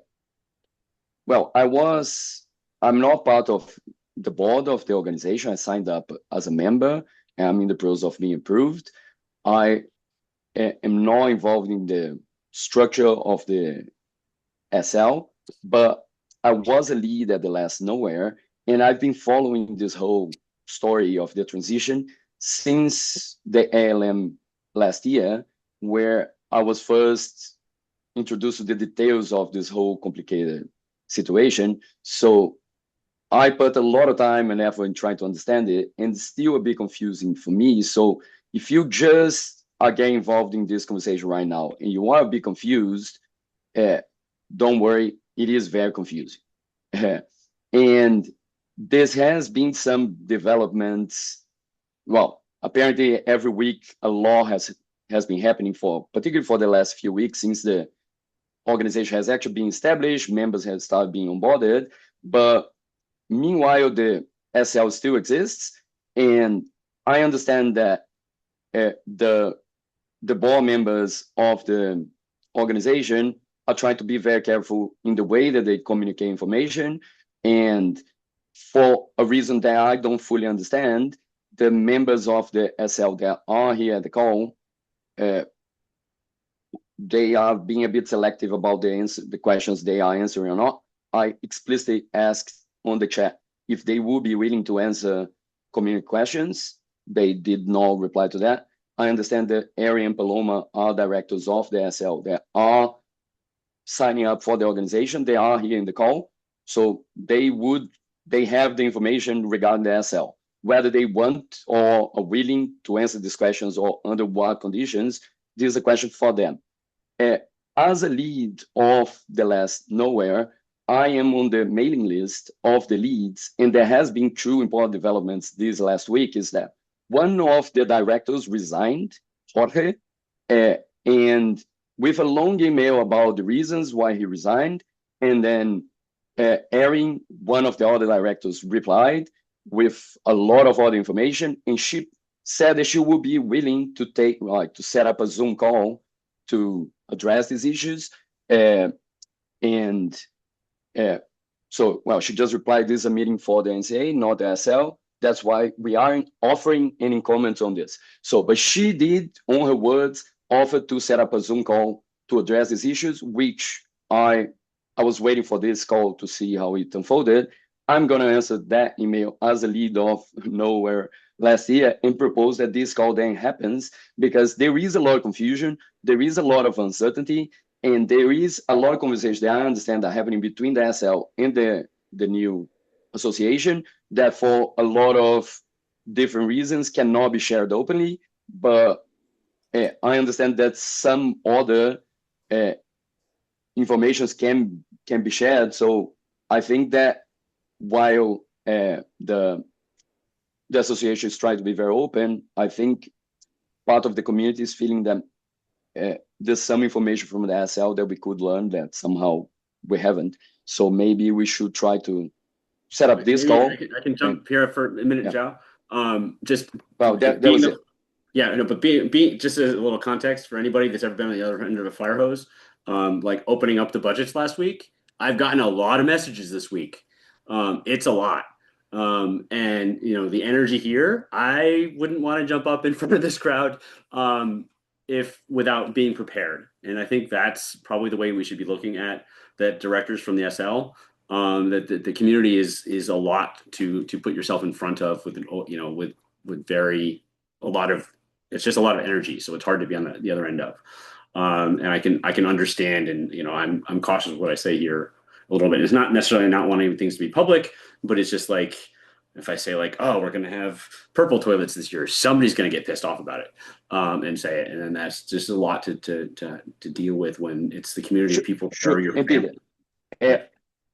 not part of the board of the organization. I signed up as a member, and I'm in the process of being approved. I am not involved in the structure of the SL, but I was a lead at the last Nowhere, and I've been following this whole story of the transition since the ALM last year, where I was first introduced to the details of this whole complicated situation. So I put a lot of time and effort in trying to understand it, and it's still a bit confusing for me. So if you just are getting involved in this conversation right now and you are a bit confused, don't worry, it is very confusing. And this has been some developments. Well, apparently every week a law has been happening particularly for the last few weeks since the organization has actually been established, members have started being onboarded, but meanwhile the SL still exists, and I understand that the board members of the organization are trying to be very careful in the way that they communicate information, and for a reason that I don't fully understand, the members of the SL that are here at the call, they are being a bit selective about the questions they are answering or not. I explicitly asked on the chat if they would be willing to answer community questions. They did not reply to that. I understand that Ari and Paloma are directors of the SL that are signing up for the organization. They are here in the call. So they have the information regarding the SL. Whether they want or are willing to answer these questions or under what conditions, this is a question for them. As a lead of the last Nowhere, I am on the mailing list of the leads, and there has been two important developments this last week. Is that one of the directors resigned, Jorge, and with a long email about the reasons why he resigned, and then Erin, one of the other directors, replied with a lot of other information, and she said that she would be willing to to set up a Zoom call to address these issues. So, well, she just replied, this is a meeting for the NCA, not the SL. That's why we aren't offering any comments on this. So, but she did, on her words, offer to set up a Zoom call to address these issues, which I was waiting for this call to see how it unfolded. I'm going to answer that email as a lead of Nowhere last year and propose that this call then happens, because there is a lot of confusion, there is a lot of uncertainty, and there is a lot of conversation that I understand are happening between the SL and the new association that for a lot of different reasons cannot be shared openly. But I understand that some other informations can be shared. So I think that while the association is trying to be very open, I think part of the community is feeling that there's some information from the SL that we could learn that somehow we haven't. So maybe we should try to set up this call. I can jump here for a minute, yeah. Zhao. Just well, that was it. Yeah, no, but being just a little context for anybody that's ever been on the other end of a fire hose, like opening up the budgets last week, I've gotten a lot of messages this week. It's a lot. And the energy here, I wouldn't want to jump up in front of this crowd if without being prepared. And I think that's probably the way we should be looking at that directors from the SL. That the community is a lot to put yourself in front of with it's just a lot of energy, so it's hard to be on the other end of. And I can understand, and I'm cautious of what I say here a little bit. It's not necessarily not wanting things to be public, but it's just like if I say like, oh, we're going to have purple toilets this year, somebody's going to get pissed off about it and say it, and then that's just a lot to deal with when it's the community of people.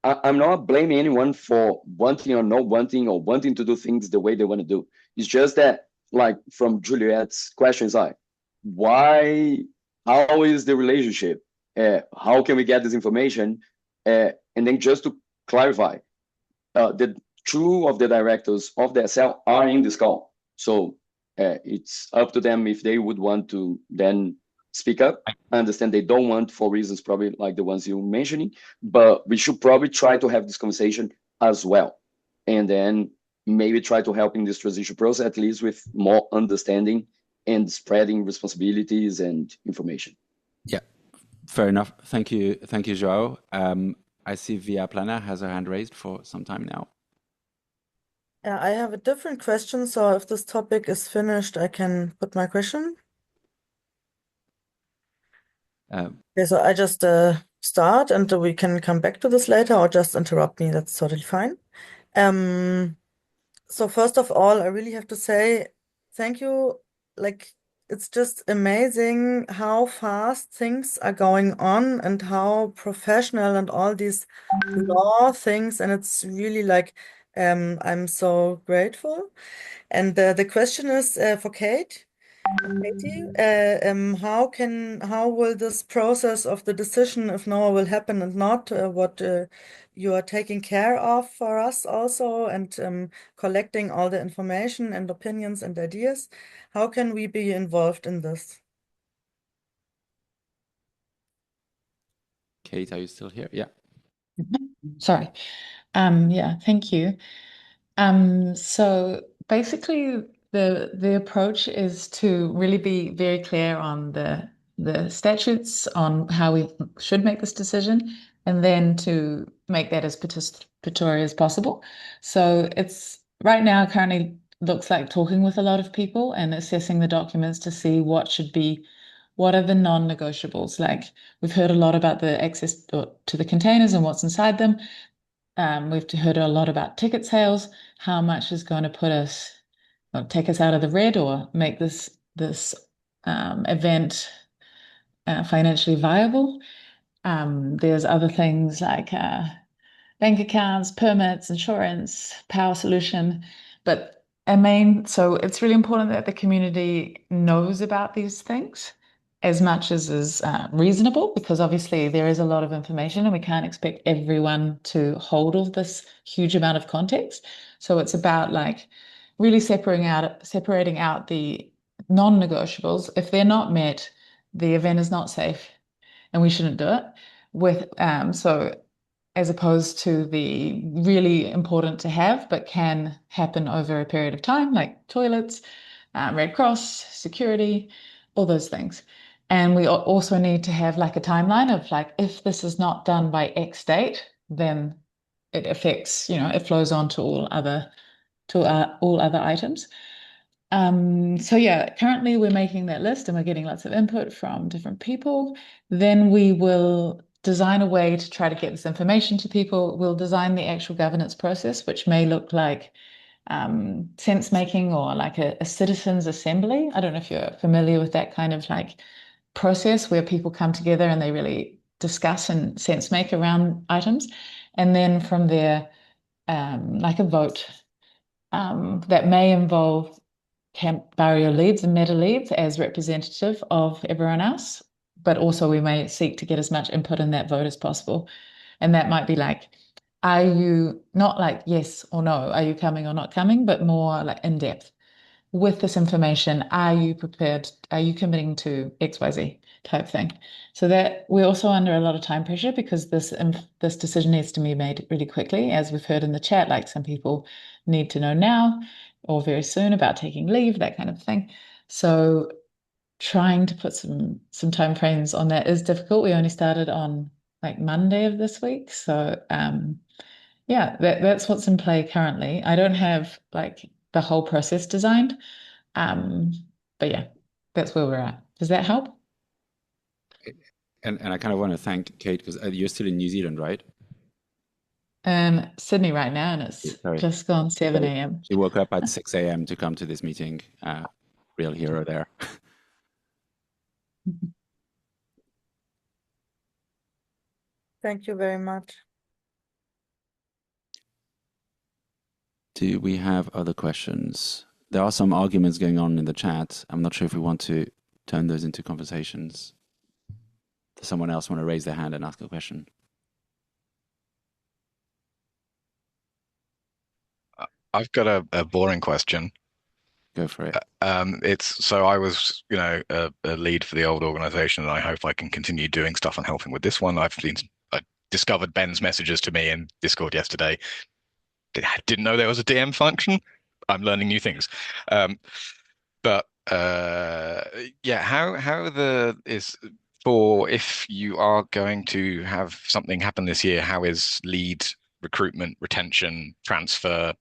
I'm not blaming anyone for wanting or not wanting or wanting to do things the way they want to do. It's just that, like from Juliet's questions, how is the relationship? How can we get this information? And then just to clarify, the two of the directors of the SL are in this call. So it's up to them if they would want to then speak up. I understand they don't want for reasons probably like the ones you're mentioning, but we should probably try to have this conversation as well. And then maybe try to help in this transition process, at least with more understanding and spreading responsibilities and information. Yeah, fair enough. Thank you, Joao. I see Via Plana has her hand raised for some time now. Yeah, I have a different question. So if this topic is finished, I can put my question. Okay, so I just start and we can come back to this later or just interrupt me. That's totally fine. So first of all, I really have to say thank you. Like, it's just amazing how fast things are going on and how professional and all these law things. And it's really like, I'm so grateful. And the question is for Katie, how will this process of the decision if Noah will happen and not, what you are taking care of for us also, and collecting all the information and opinions and ideas, how can we be involved in this? Kate, are you still here? Yeah. Sorry. Yeah, thank you. So basically the approach is to really be very clear on the statutes on how we should make this decision, and then to make that as participatory as possible. So it's right now currently looks like talking with a lot of people and assessing the documents to see what are the non-negotiables. Like, we've heard a lot about the access to the containers and what's inside them. We've heard a lot about ticket sales, how much is going to put us or take us out of the red or make this event financially viable. There's other things like bank accounts, permits, insurance, power solution. But so it's really important that the community knows about these things as much as is reasonable, because obviously there is a lot of information and we can't expect everyone to hold all this huge amount of context. So it's about like really separating out the non-negotiables. If they're not met, the event is not safe and we shouldn't do it. So as opposed to the really important to have, but can happen over a period of time, like toilets, Red Cross, security, all those things. And we also need to have like a timeline of like, if this is not done by X date, then it affects, it flows on to all other items. So yeah, currently we're making that list and we're getting lots of input from different people. Then we will design a way to try to get this information to people. We'll design the actual governance process, which may look like sense making or like a citizens assembly. I don't know if you're familiar with that kind of like process where people come together and they really discuss and sense make around items. And then from there, like a vote that may involve camp barrier leads and meta leads as representative of everyone else, but also we may seek to get as much input in that vote as possible. And that might be like, are you not like yes or no, are you coming or not coming, but more like in depth. With this information, are you prepared? Are you committing to XYZ type thing? So that we're also under a lot of time pressure because this decision needs to be made really quickly, as we've heard in the chat. Like, some people need to know now or very soon about taking leave, that kind of thing. So trying to put some time frames on that is difficult. We only started on like Monday of this week, so yeah, that's what's in play currently. I don't have like the whole process designed. But yeah, that's where we're at. Does that help? And I kind of want to thank Kate because you're still in New Zealand, right? Sydney right now, and it's Sorry. just gone 7 a.m. She woke up at 6 a.m. to come to this meeting. Real hero there. Thank you very much. Do we have other questions? There are some arguments going on in the chat. I'm not sure if we want to turn those into conversations. Does someone else want to raise their hand and ask a question? I've got a boring question. Go for it. So I was, a lead for the old organization, and I hope I can continue doing stuff and helping with this one. I discovered Ben's messages to me in Discord yesterday. Didn't know there was a DM function. I'm learning new things. But yeah, how is for if you are going to have something happen this year, how is lead recruitment, retention, transfer,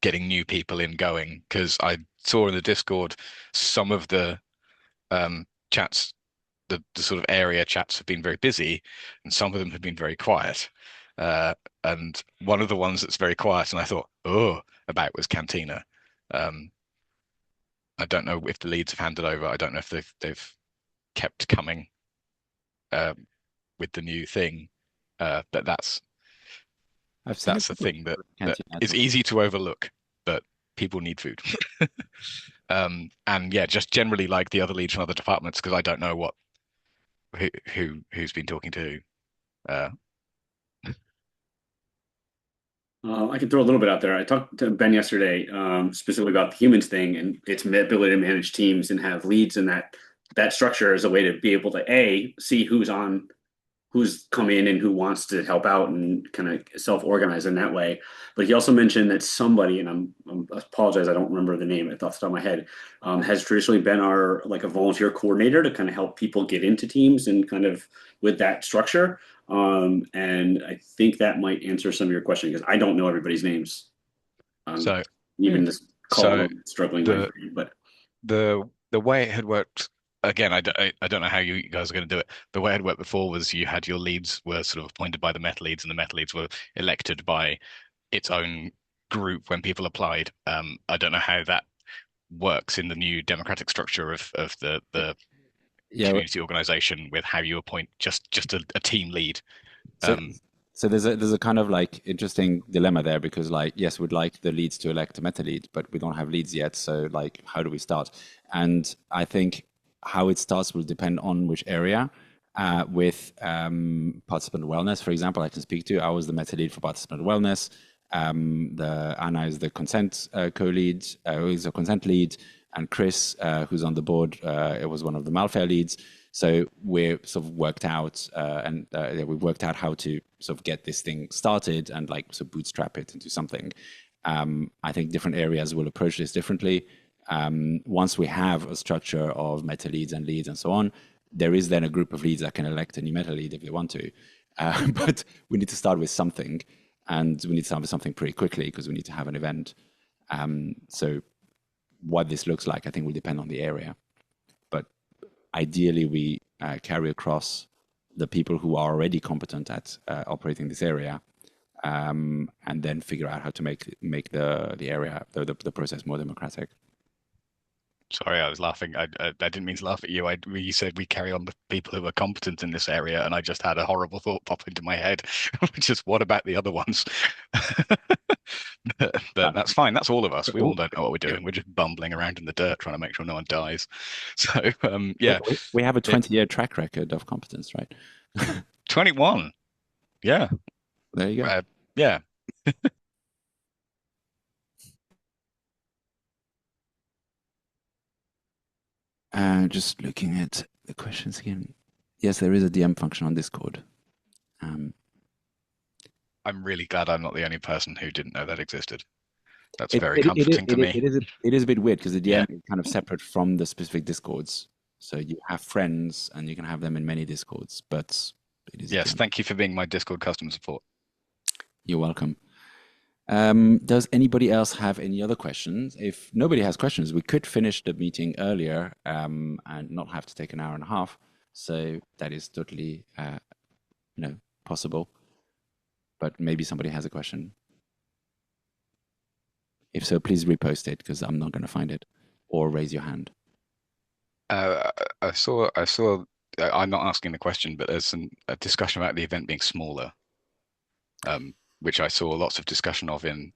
getting new people in going? Because I saw in the Discord some of the chats, the sort of area chats have been very busy, and some of them have been very quiet. And one of the ones that's very quiet, and I thought, about was Cantina. I don't know if the leads have handed over. I don't know if they've kept coming with the new thing, but that's the thing that is easy to overlook, but people need food. And yeah, just generally like the other leads from other departments, because I don't know who's been talking to who. I can throw a little bit out there. I talked to Ben yesterday, specifically about the humans thing and its ability to manage teams and have leads, and that structure is a way to be able to see who's come in and who wants to help out and kind of self-organize in that way. But he also mentioned that somebody, and I apologize, I don't remember the name off the top of my head, has traditionally been a volunteer coordinator to kind of help people get into teams and kind of with that structure. And I think that might answer some of your question, because I don't know everybody's names. So even this call, so I'm struggling the- my brain, but the way it had worked, again, I don't know how you guys are going to do it. The way it had worked before was you had your leads were sort of appointed by the meta leads, and the meta leads were elected by its own group when people applied. I don't know how that works in the new democratic structure of the community organization, with how you appoint just a team lead. So there's a kind of like interesting dilemma there, because like, yes, we'd like the leads to elect a meta lead, but we don't have leads yet. So like, how do we start? And I think how it starts will depend on which area. With participant wellness, for example, I can speak to. I was the meta lead for participant wellness. Anna is the consent co-lead, who is a consent lead, and Chris, who's on the board, it was one of the Malfair leads. So we're sort of worked out, we've worked out how to sort of get this thing started and like so bootstrap it into something. I think different areas will approach this differently. Once we have a structure of meta leads and leads and so on, there is then a group of leads that can elect a new meta lead if they want to. But we need to start with something, and we need to start with something pretty quickly because we need to have an event. So what this looks like, I think, will depend on the area. But ideally, we carry across the people who are already competent at operating this area, and then figure out how to make the area, the process more democratic. Sorry, I was laughing. I didn't mean to laugh at you. You said we carry on with people who are competent in this area, and I just had a horrible thought pop into my head, which is, what about the other ones? But that's fine. That's all of us. We all don't know what we're doing. We're just bumbling around in the dirt trying to make sure no one dies. So yeah, we have a 20-year track record of competence, right? 21. Yeah. There you go. Yeah. Just looking at the questions again. Yes, there is a DM function on Discord. I'm really glad I'm not the only person who didn't know that existed. That's very comforting to me. It is a bit weird because the DM is kind of separate from the specific Discords. So you have friends and you can have them in many Discords, but it is. Yes, thank you for being my Discord customer support. You're welcome. Does anybody else have any other questions? If nobody has questions, we could finish the meeting earlier and not have to take an hour and a half. So that is totally, possible. But maybe somebody has a question. If so, please repost it because I'm not going to find it, or raise your hand. I saw. I'm not asking the question, but there's a discussion about the event being smaller, which I saw lots of discussion of in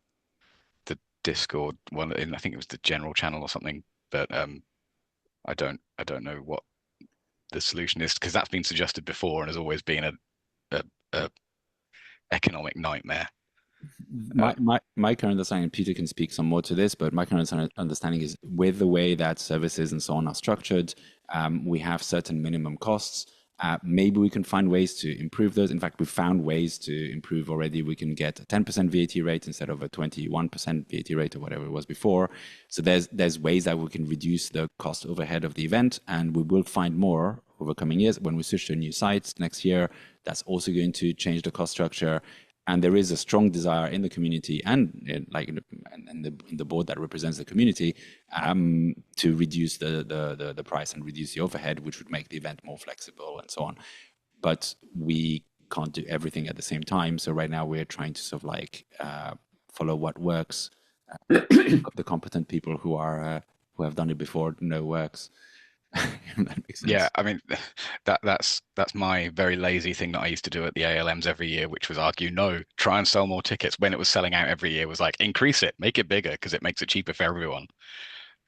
the Discord one. I think it was the general channel or something. But I don't know what the solution is, because that's been suggested before and has always been a economic nightmare. My current understanding, and Peter can speak some more to this, but my current understanding is with the way that services and so on are structured, we have certain minimum costs. Maybe we can find ways to improve those. In fact, we've found ways to improve already. We can get a 10% VAT rate instead of a 21% VAT rate or whatever it was before. So there's ways that we can reduce the cost overhead of the event, and we will find more over coming years. When we switch to a new site next year, that's also going to change the cost structure. And there is a strong desire in the community and in the board that represents the community to reduce the price and reduce the overhead, which would make the event more flexible and so on. But we can't do everything at the same time. So right now we're trying to sort of like follow what works. The competent people who have done it before know works. That makes sense. Yeah, I mean, that's my very lazy thing that I used to do at the ALMs every year, which was argue, no, try and sell more tickets when it was selling out every year. Was like, increase it, make it bigger, because it makes it cheaper for everyone,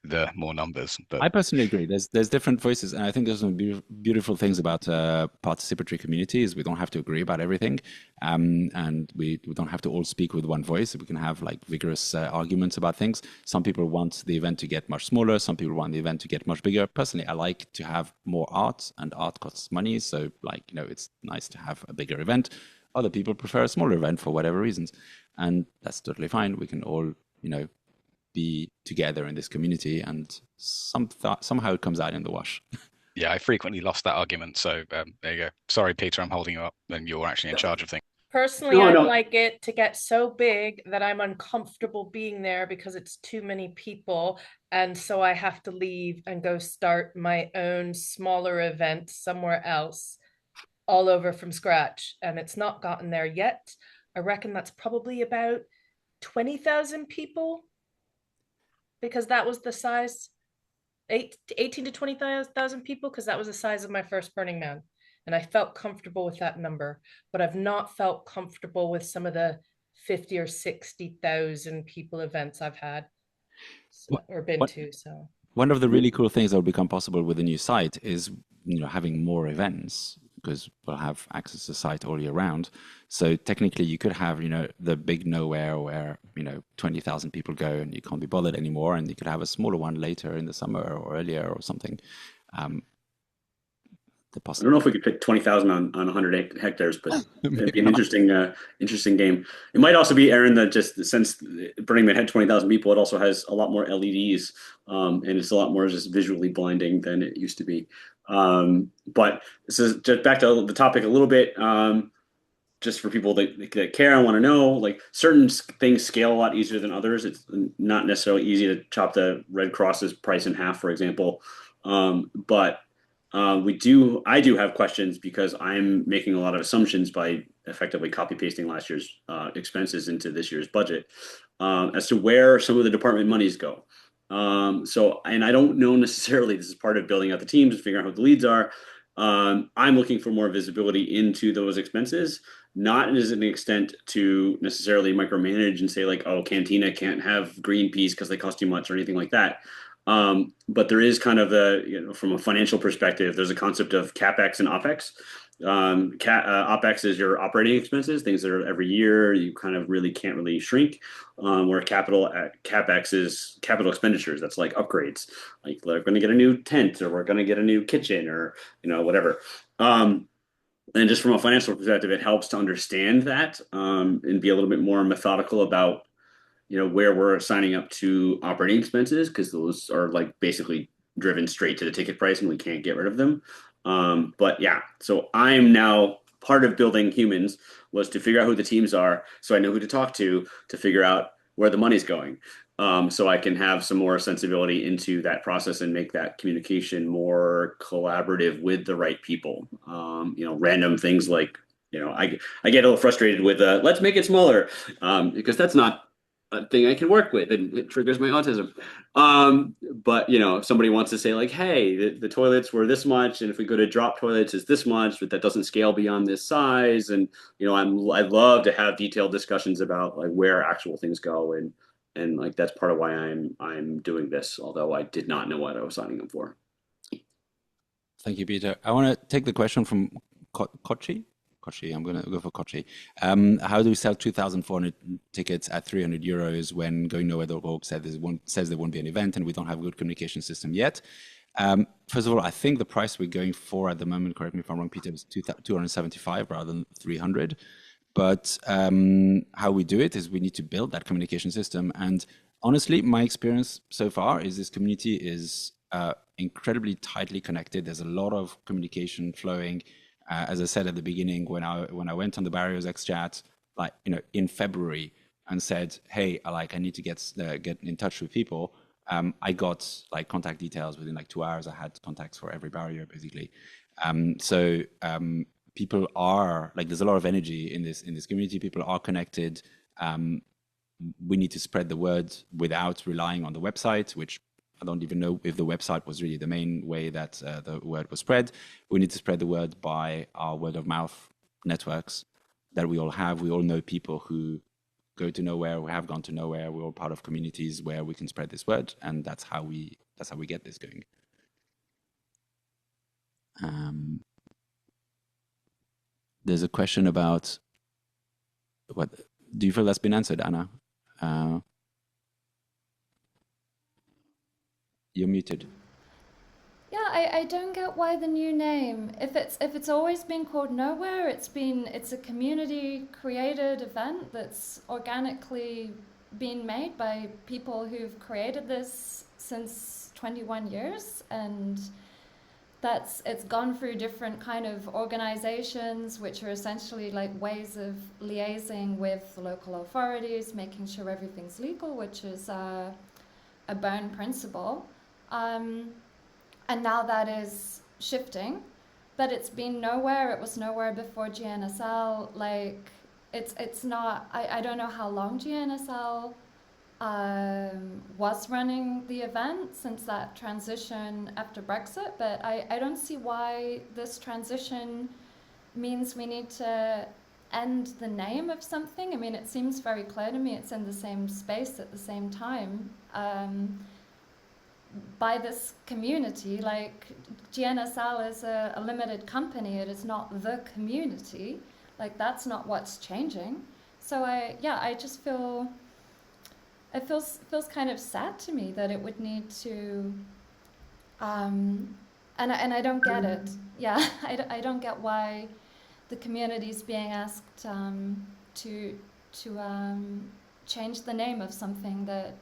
the more numbers. But I personally agree. There's different voices, and I think there's some beautiful things about participatory communities. We don't have to agree about everything, and we don't have to all speak with one voice. We can have like vigorous arguments about things. Some people want the event to get much smaller. Some people want the event to get much bigger. Personally, I like to have more art, and art costs money. So, like, it's nice to have a bigger event. Other people prefer a smaller event for whatever reasons, and that's totally fine. We can all, be together in this community, and somehow it comes out in the wash. Yeah, I frequently lost that argument. So there you go. Sorry, Peter, I'm holding you up, and you're actually in charge of things. Personally, I'd like it to get so big that I'm uncomfortable being there because it's too many people. And so I have to leave and go start my own smaller event somewhere else, all over from scratch. And it's not gotten there yet. I reckon that's probably about 20,000 people, because that was the size, 18 to 20,000 people, because that was the size of my first Burning Man. And I felt comfortable with that number, but I've not felt comfortable with some of the 50 or 60,000 people events I've had or been to. So one of the really cool things that will become possible with the new site is, having more events, because we'll have access to the site all year round. So technically you could have, the big nowhere where, 20,000 people go and you can't be bothered anymore. And you could have a smaller one later in the summer or earlier or something. I don't know if we could pick 20,000 on 100 hectares, but it'd be an interesting game. It might also be, Aaron, that just since Burning Man had 20,000 people, it also has a lot more LEDs, and it's a lot more just visually blinding than it used to be. But this is just back to the topic a little bit. Just for people that care and want to know, like certain things scale a lot easier than others. It's not necessarily easy to chop the Red Cross's price in half, for example. But I do have questions because I'm making a lot of assumptions by effectively copy pasting last year's expenses into this year's budget as to where some of the department monies go. And I don't know necessarily, this is part of building out the teams and figuring out what the leads are. I'm looking for more visibility into those expenses, not as an extent to necessarily micromanage and say like, oh, Cantina can't have green peas because they cost too much or anything like that. But there is kind of from a financial perspective, there's a concept of CapEx and OpEx. OpEx is your operating expenses, things that are every year, you kind of really can't really shrink. Where CapEx is capital expenditures. That's like upgrades, like we're going to get a new tent, or we're going to get a new kitchen, or whatever. And just from a financial perspective, it helps to understand that and be a little bit more methodical about where we're signing up to operating expenses, because those are like basically driven straight to the ticket price and we can't get rid of them. But yeah, so I'm now part of building humans was to figure out who the teams are, so I know who to talk to figure out where the money's going. So I can have some more sensibility into that process and make that communication more collaborative with the right people. Random things like, I get a little frustrated with let's make it smaller, because that's not a thing I can work with, and it triggers my autism. But if somebody wants to say like, hey, the toilets were this much, and if we go to drop toilets it's this much, but that doesn't scale beyond this size, and I'd love to have detailed discussions about like where actual things go, and like that's part of why I'm doing this, although I did not know what I was signing up for. Thank you, Peter. I want to take the question from Kochi. I'm going to go for Kochi. How do we sell 2,400 tickets at 300 euros when Going Nowhere.org says there won't be an event and we don't have a good communication system yet? First of all, I think the price we're going for at the moment, correct me if I'm wrong, Peter, is 275 rather than 300. But how we do it is we need to build that communication system. And honestly, my experience so far is this community is incredibly tightly connected. There's a lot of communication flowing. As I said at the beginning, when I went on the Barrios X chat, like in February, and said, "Hey, I need to get in touch with people," I got like contact details within like 2 hours. I had contacts for every barrier basically. people are like, there's a lot of energy in this community. People are connected. We need to spread the word without relying on the website, which I don't even know if the website was really the main way that the word was spread. We need to spread the word by our word of mouth networks that we all have. We all know people who go to nowhere, who have gone to nowhere. We're all part of communities where we can spread this word, and that's how we get this going. There's a question about what do you feel that's been answered, Anna? You're muted. Yeah, I don't get why the new name. If it's always been called Nowhere, it's a community created event that's organically been made by people who've created this since 21 years, and it's gone through different kind of organizations, which are essentially like ways of liaising with local authorities, making sure everything's legal, which is a Berne principle. And now that is shifting, but it's been Nowhere. It was Nowhere before GNSL. Like, it's not. I don't know how long GNSL was running the event since that transition after Brexit, but I don't see why this transition means we need to end the name of something. I mean, it seems very clear to me it's in the same space at the same time. By this community, like GNSL is a limited company, it is not the community. Like, that's not what's changing. So I just feel it feels kind of sad to me that it would need to and I don't get it. Yeah, I don't get why the community is being asked to change the name of something that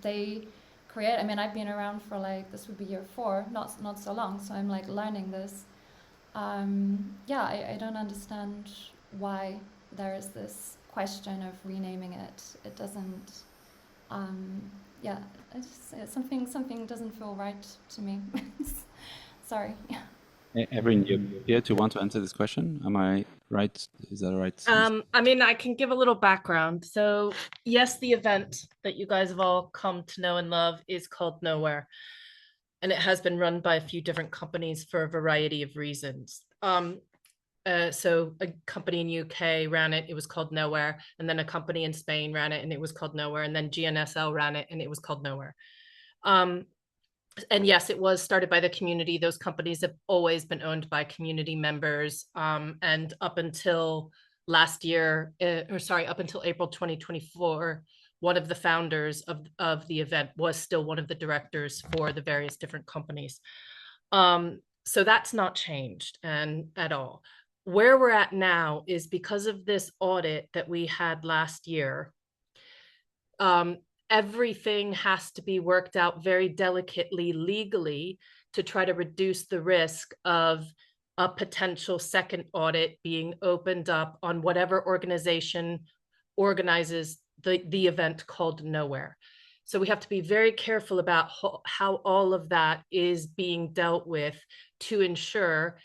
they create. I mean, I've been around for like, this would be year 4, not so long, so I'm like learning this. I don't understand why there is this question of renaming it. It doesn't. Something doesn't feel right to me. Sorry. Evelyn, you're here to want to answer this question. Am I right? Is that right? I mean, I can give a little background. So yes, the event that you guys have all come to know and love is called Nowhere. And it has been run by a few different companies for a variety of reasons. So a company in UK ran it was called Nowhere. And then a company in Spain ran it and it was called Nowhere. And then GNSL ran it and it was called Nowhere. And yes, it was started by the community. Those companies have always been owned by community members. And up until last year, up until April 2024, one of the founders of the event was still one of the directors for the various different companies. So that's not changed at all. Where we're at now is because of this audit that we had last year, everything has to be worked out very delicately legally to try to reduce the risk of a potential second audit being opened up on whatever organization organizes the event called Nowhere. So we have to be very careful about how all of that is being dealt with to ensure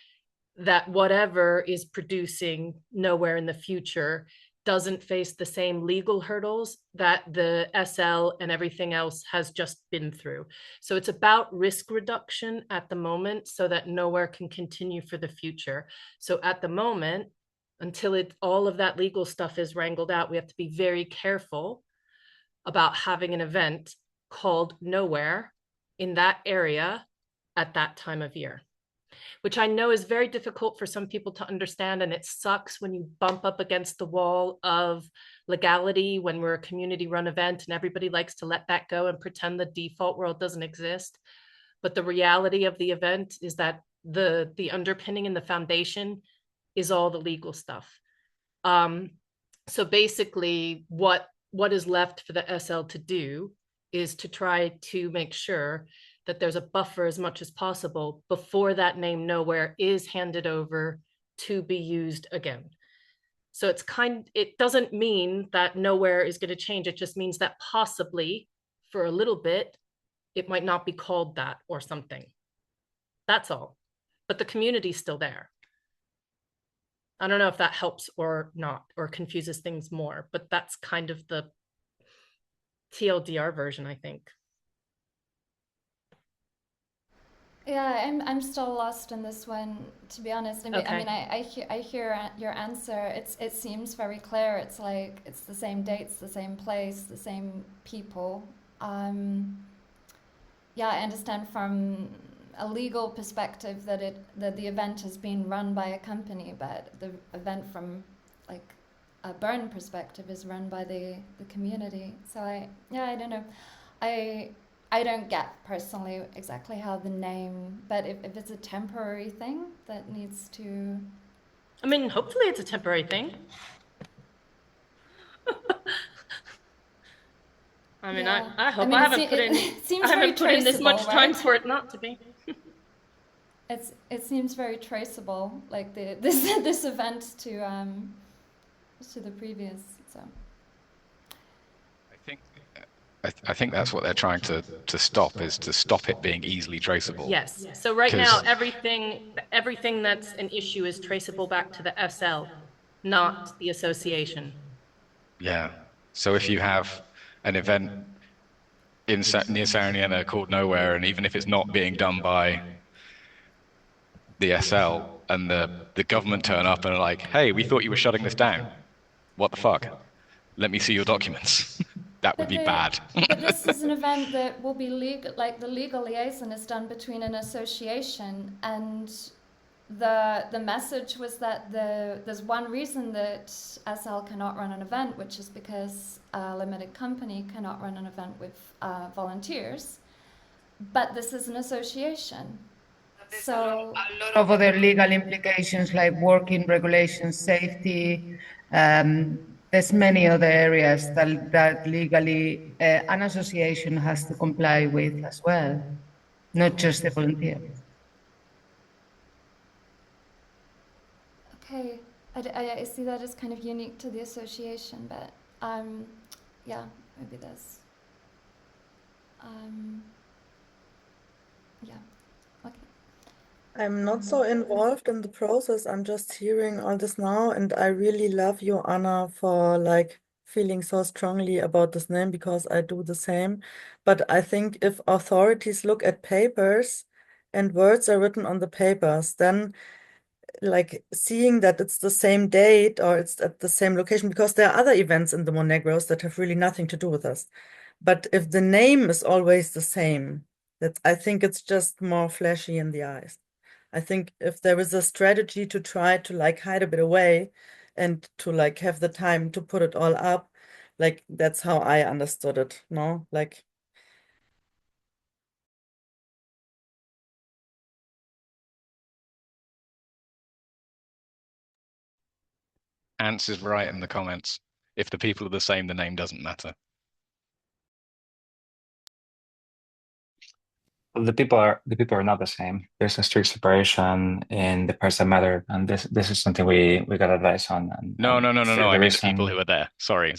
that whatever is producing Nowhere in the future doesn't face the same legal hurdles that the SL and everything else has just been through. So it's about risk reduction at the moment so that Nowhere can continue for the future. So at the moment, until all of that legal stuff is wrangled out, we have to be very careful about having an event called Nowhere in that area at that time of year, which I know is very difficult for some people to understand. And it sucks when you bump up against the wall of legality when we're a community run event and everybody likes to let that go and pretend the default world doesn't exist. But the reality of the event is that the underpinning and the foundation is all the legal stuff. So basically what is left for the SL to do is to try to make sure that there's a buffer as much as possible before that name Nowhere is handed over to be used again. So it doesn't mean that Nowhere is going to change. It just means that possibly for a little bit, it might not be called that or something. That's all. But the community's still there. I don't know if that helps or not, or confuses things more, but that's kind of the TLDR version, I think. Yeah, I'm still lost in this one, to be honest. Okay. I hear your answer. It seems very clear. It's like it's the same dates, the same place, the same people. Yeah, I understand from a legal perspective that the event has been run by a company, but the event from like a Bern perspective is run by the community. So I don't know. I don't get personally exactly how the name, but if it's a temporary thing that needs to. I mean, hopefully it's a temporary thing. I mean, Yeah. I hope mean, I haven't put in it seems I very haven't put in this much traceable, time right? for it not to be. It seems very traceable, like this event to the previous. So I think that's what they're trying to stop, is to stop it being easily traceable. Yes. So right now, 'Cause- everything that's an issue is traceable back to the SL, not the association. Yeah. So if you have an event near Saroniana called Nowhere, and even if it's not being done by the SL, and the government turn up and are like, "Hey, we thought you were shutting this down. What the fuck? Let me see your documents." That would be bad. but this is an event that will be legal. Like the legal liaison is done between an association, and the message was that there's one reason that SL cannot run an event, which is because a limited company cannot run an event with volunteers. But this is an association. So a lot of other legal implications like working regulations, safety. There's many other areas that legally an association has to comply with as well, not just the volunteer. okay, I see that as kind of unique to the association, but yeah, maybe there's yeah, okay. I'm not so involved in the process. I'm just hearing all this now, and I really love you, Anna, for like feeling so strongly about this name, because I do the same. But I think if authorities look at papers and words are written on the papers, then like seeing that it's the same date or it's at the same location, because there are other events in the Monegros that have really nothing to do with us. But if the name is always the same, I think it's just more flashy in the eyes. I think if there is a strategy to try to like hide a bit away and to like have the time to put it all up, like that's how I understood it, no? Like Ants is right in the comments. If the people are the same, the name doesn't matter. The people are not the same. There's a strict separation in the parts that matter, and this is something we got advice on. And No. I mean the people reason who are there. Sorry.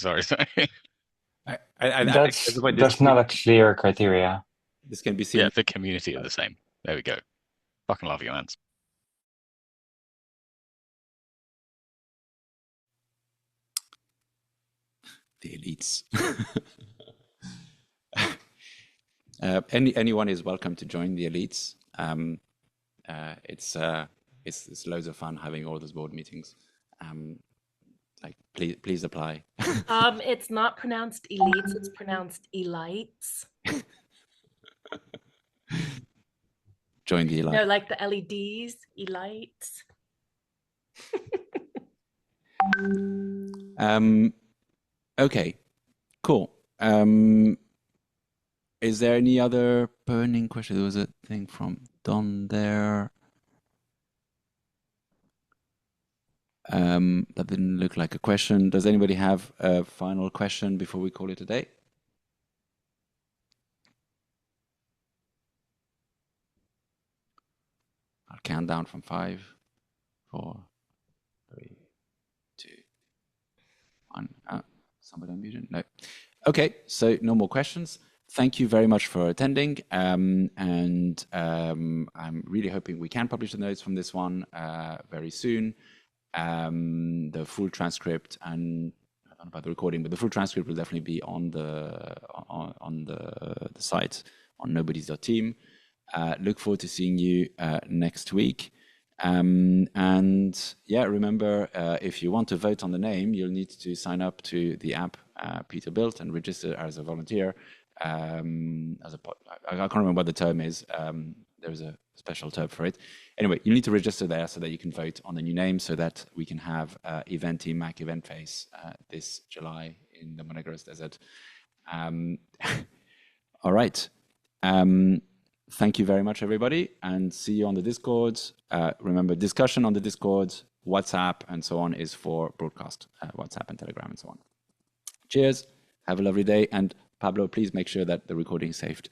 I think that's point this not a clear criteria. this can be seen. Yeah, the community are the same. There we go. Fucking love you, Ants. The elites. Anyone is welcome to join the elites. It's loads of fun having all those board meetings. Like please apply. It's not pronounced elites, it's pronounced elites. Join the elite. No, like the LEDs, elites. Okay, cool. Is there any other burning question? There was a thing from Don there. That didn't look like a question. Does anybody have a final question before we call it a day? I'll count down from 5, 4, 3, 2, 1. Somebody unmuted? No. Okay, so no more questions. Thank you very much for attending. I'm really hoping we can publish the notes from this one very soon. The full transcript, and I don't know about the recording, but the full transcript will definitely be on the site on nobodies.team. Look forward to seeing you next week. And yeah, remember, if you want to vote on the name, you'll need to sign up to the app Peter built and register as a volunteer. I can't remember what the term is. There's a special term for it. Anyway, you need to register there so that you can vote on the new name, so that we can have Event Team Mac Event Face this July in the Monegros Desert. All right. Thank you very much, everybody, and see you on the Discord. Remember, discussion on the Discord, WhatsApp, and so on is for broadcast, WhatsApp and Telegram and so on. Cheers. Have a lovely day. And Pablo, please make sure that the recording is saved.